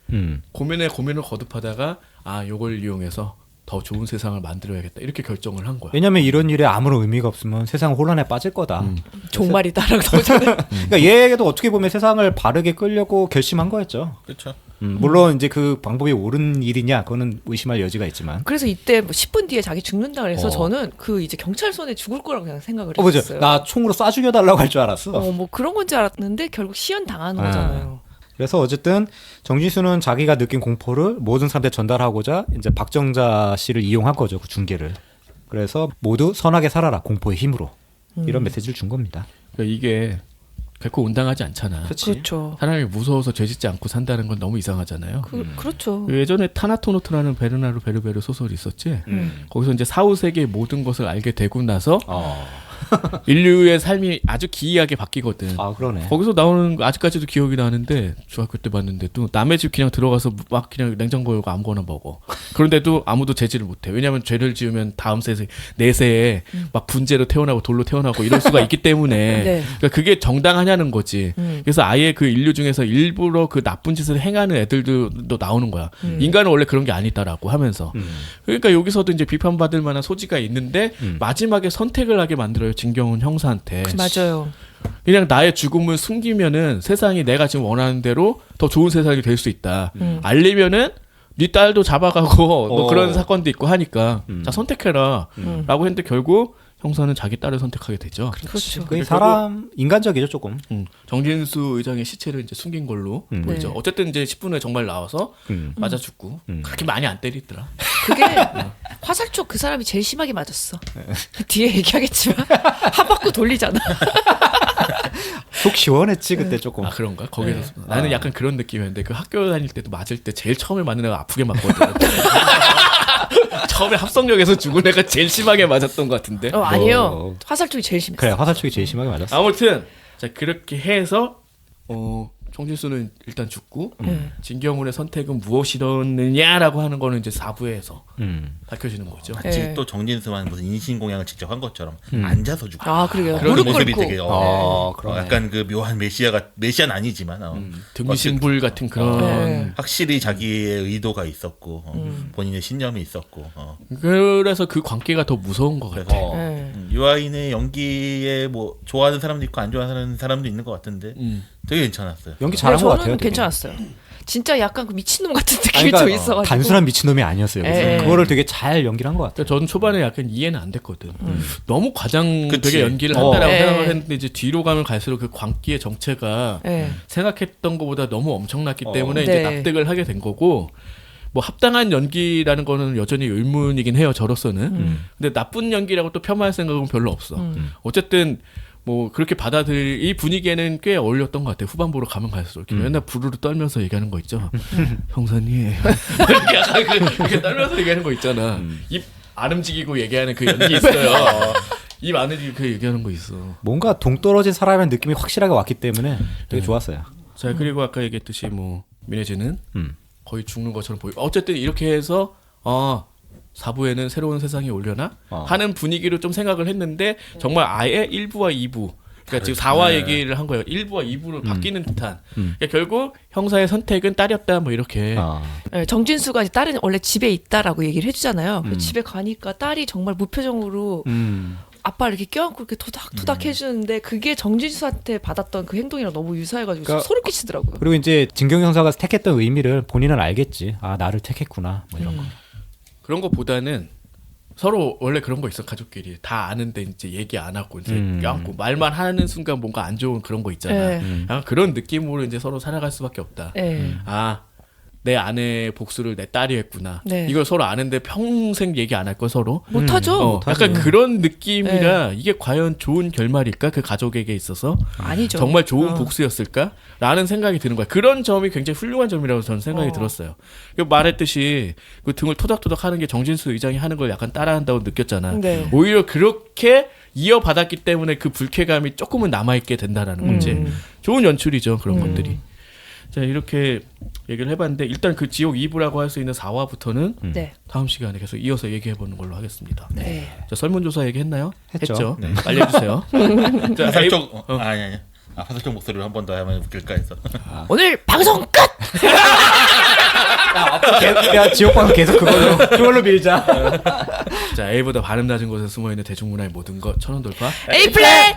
고민을 거듭하다가 아 요걸 이용해서 더 좋은 세상을 만들어야겠다 이렇게 결정을 한 거야. 왜냐면 이런 일에 아무런 의미가 없으면 세상 혼란에 빠질 거다. 종말이다라고 나오잖아요. 그러니까 얘도 어떻게 보면 세상을 바르게 끌려고 결심한 거였죠. 그렇죠. 물론 이제 그 방법이 옳은 일이냐 그거는 의심할 여지가 있지만. 그래서 이때 뭐 10분 뒤에 자기 죽는다 그래서 어. 저는 그 이제 경찰 손에 죽을 거라고 그냥 생각을 그죠? 했어요. 나 총으로 쏴 죽여달라고 할 줄 알았어. 뭐 그런 건지 알았는데 결국 시연 당하는 아. 거잖아요. 그래서 어쨌든 정진수는 자기가 느낀 공포를 모든 사람들에 전달하고자 이제 박정자 씨를 이용한 거죠. 그 중계를. 그래서 모두 선하게 살아라 공포의 힘으로 이런 메시지를 준 겁니다. 그러니까 이게 결코 온당하지 않잖아. 그렇죠. 사람이 무서워서 죄짓지 않고 산다는 건 너무 이상하잖아요. 그렇죠. 예전에 타나토노트라는 베르나르 베르베르 소설이 있었지. 거기서 이제 사후 세계의 모든 것을 알게 되고 나서 인류의 삶이 아주 기이하게 바뀌거든. 아 그러네. 거기서 나오는 거 아직까지도 기억이 나는데 중학교 때 봤는데도 남의 집 그냥 들어가서 막 그냥 냉장고 열고 아무거나 먹어. 그런데도 아무도 제지를 못해. 왜냐하면 죄를 지으면 다음 세세 내세에 막 분재로 태어나고 돌로 태어나고 이럴 수가 있기 때문에 네. 그러니까 그게 정당하냐는 거지. 그래서 아예 그 인류 중에서 일부러 그 나쁜 짓을 행하는 애들도 나오는 거야. 인간은 원래 그런 게 아니다라고 하면서. 그러니까 여기서도 이제 비판받을 만한 소지가 있는데 마지막에 선택을 하게 만들어요. 진경훈 형사한테. 맞아요. 그냥 나의 죽음을 숨기면은 세상이 내가 지금 원하는 대로 더 좋은 세상이 될 수 있다. 알리면은 네 딸도 잡아가고 뭐 그런 사건도 있고 하니까 자 선택해라 라고 했는데 결국 형사는 자기 딸을 선택하게 되죠. 그렇죠. 그 사람 인간적이죠 조금. 정진수 의장의 시체를 이제 숨긴 걸로 보이죠. 네. 어쨌든 이제 10분 후에 정말 나와서 맞아 죽고 그렇게 많이 안 때리더라. 그게 화살촉 그 사람이 제일 심하게 맞았어. 뒤에 얘기하겠지만 한 바퀴 돌리잖아. 속 시원했지 그때 조금. 아 그런가? 거기서 나는 약간 그런 느낌이었는데 그 학교 다닐 때도 맞을 때 제일 처음에 맞는 애가 아프게 맞거든. 처음에 합성역에서 죽은 애가 제일 심하게 맞았던 것 같은데. 아니에요. 화살촉이 제일 심했어. 그래 화살촉이 제일 심하게 맞았어. 아무튼 자 그렇게 해서 정진수는 일단 죽고 진경훈의 선택은 무엇이었느냐라고 하는 거는 이제 4부에서 밝혀지는 거죠. 네. 마치 또 정진수만 무슨 인신공양을 직접 한 것처럼 앉아서 죽고 아 그러게요. 그런 무릎 모습이 꿇고. 되게 그러네. 약간 그 묘한 메시아는 아니지만 등신불 같은 그런. 네. 확실히 자기의 의도가 있었고 본인의 신념이 있었고 그래서 그 관계가 더 무서운 것 같아. 그래서 네. 유아인의 연기에 뭐 좋아하는 사람도 있고 안 좋아하는 사람도 있는 것 같은데 되게 괜찮았어요. 연기 잘한 것 저는 같아요. 되게. 괜찮았어요. 진짜 약간 그 미친놈 같은 느낌이 아니, 그러니까 좀 있어가지고. 단순한 미친놈이 아니었어요. 예. 그거를 되게 잘 연기를 한 것 같아요. 저는 초반에 약간 이해는 안 됐거든. 너무 과장되게 그치. 연기를 한다라고 네. 생각을 했는데 이제 뒤로 가면 갈수록 그 광기의 정체가 네. 생각했던 것보다 너무 엄청났기 때문에 이제 네. 납득을 하게 된 거고 뭐 합당한 연기라는 거는 여전히 의문이긴 해요. 저로서는. 근데 나쁜 연기라고 또 폄하할 생각은 별로 없어. 어쨌든 뭐 그렇게 이 분위기에는 꽤 어울렸던 것 같아요. 후반부로 가면 갈수록 이렇게 맨날 부르르 떨면서 얘기하는 거 있죠. 형사님 이렇게 약간 그렇게 떨면서 얘기하는 거 있잖아. 입 안 움직이고 얘기하는 그 연기 있어요. 입 안 움직이고 그 얘기하는 거 있어. 뭔가 동떨어진 사람의 느낌이 확실하게 왔기 때문에 되게 좋았어요. 자 그리고 아까 얘기했듯이 뭐 민혜진은 거의 죽는 것처럼 보이고 어쨌든 이렇게 해서 4부에는 새로운 세상이 오려나 하는 분위기로 좀 생각을 했는데 정말 아예 1부와 2부 그러니까 지금 4화 얘기를 한 거예요. 1부와 2부로 바뀌는 듯한 그러니까 결국 형사의 선택은 딸이었다 뭐 이렇게 네, 정진수가 딸은 원래 집에 있다라고 얘기를 해주잖아요. 집에 가니까 딸이 정말 무표정으로 아빠 이렇게 껴안고 이렇게 토닥토닥 해주는데 그게 정진수한테 받았던 그 행동이랑 너무 유사해가지고 그러니까 소름 끼치더라고요. 그리고 이제 진경 형사가 택했던 의미를 본인은 알겠지. 아 나를 택했구나 뭐 이런 거. 그런 것보다는 서로 원래 그런 거 있어 가족끼리 다 아는데 이제 얘기 안 하고 이제 껴안고 말만 하는 순간 뭔가 안 좋은 그런 거 있잖아. 네. 약간 그런 느낌으로 이제 서로 살아갈 수밖에 없다. 네. 내 아내의 복수를 내 딸이 했구나. 네. 이걸 서로 아는데 평생 얘기 안 할 거 서로. 못하죠. 약간 그런 느낌이라 이게 과연 좋은 결말일까? 그 가족에게 있어서 아니죠. 정말 좋은 복수였을까? 라는 생각이 드는 거야. 그런 점이 굉장히 훌륭한 점이라고 저는 생각이 들었어요. 말했듯이 그 등을 토닥토닥 하는 게 정진수 의장이 하는 걸 약간 따라한다고 느꼈잖아. 네. 오히려 그렇게 이어받았기 때문에 그 불쾌감이 조금은 남아있게 된다라는 거지. 좋은 연출이죠. 그런 것들이. 자, 이렇게 얘기를 해봤는데 일단 그 지옥 2부라고 할 수 있는 4화부터는 네. 다음 시간에 계속 이어서 얘기해보는 걸로 하겠습니다. 네. 자, 설문조사 얘기했나요? 했죠. 네. 빨리 해주세요. 자, 화살적 아니. 화살적 목소리를 한 번 더 하면 웃길까 해서. 오늘 방송 끝. 야 지옥방은 계속 그걸로 밀자. 자, A보다 발음 낮은 곳에 숨어있는 대중문화의 모든 것 천원 돌파. 에이플레이.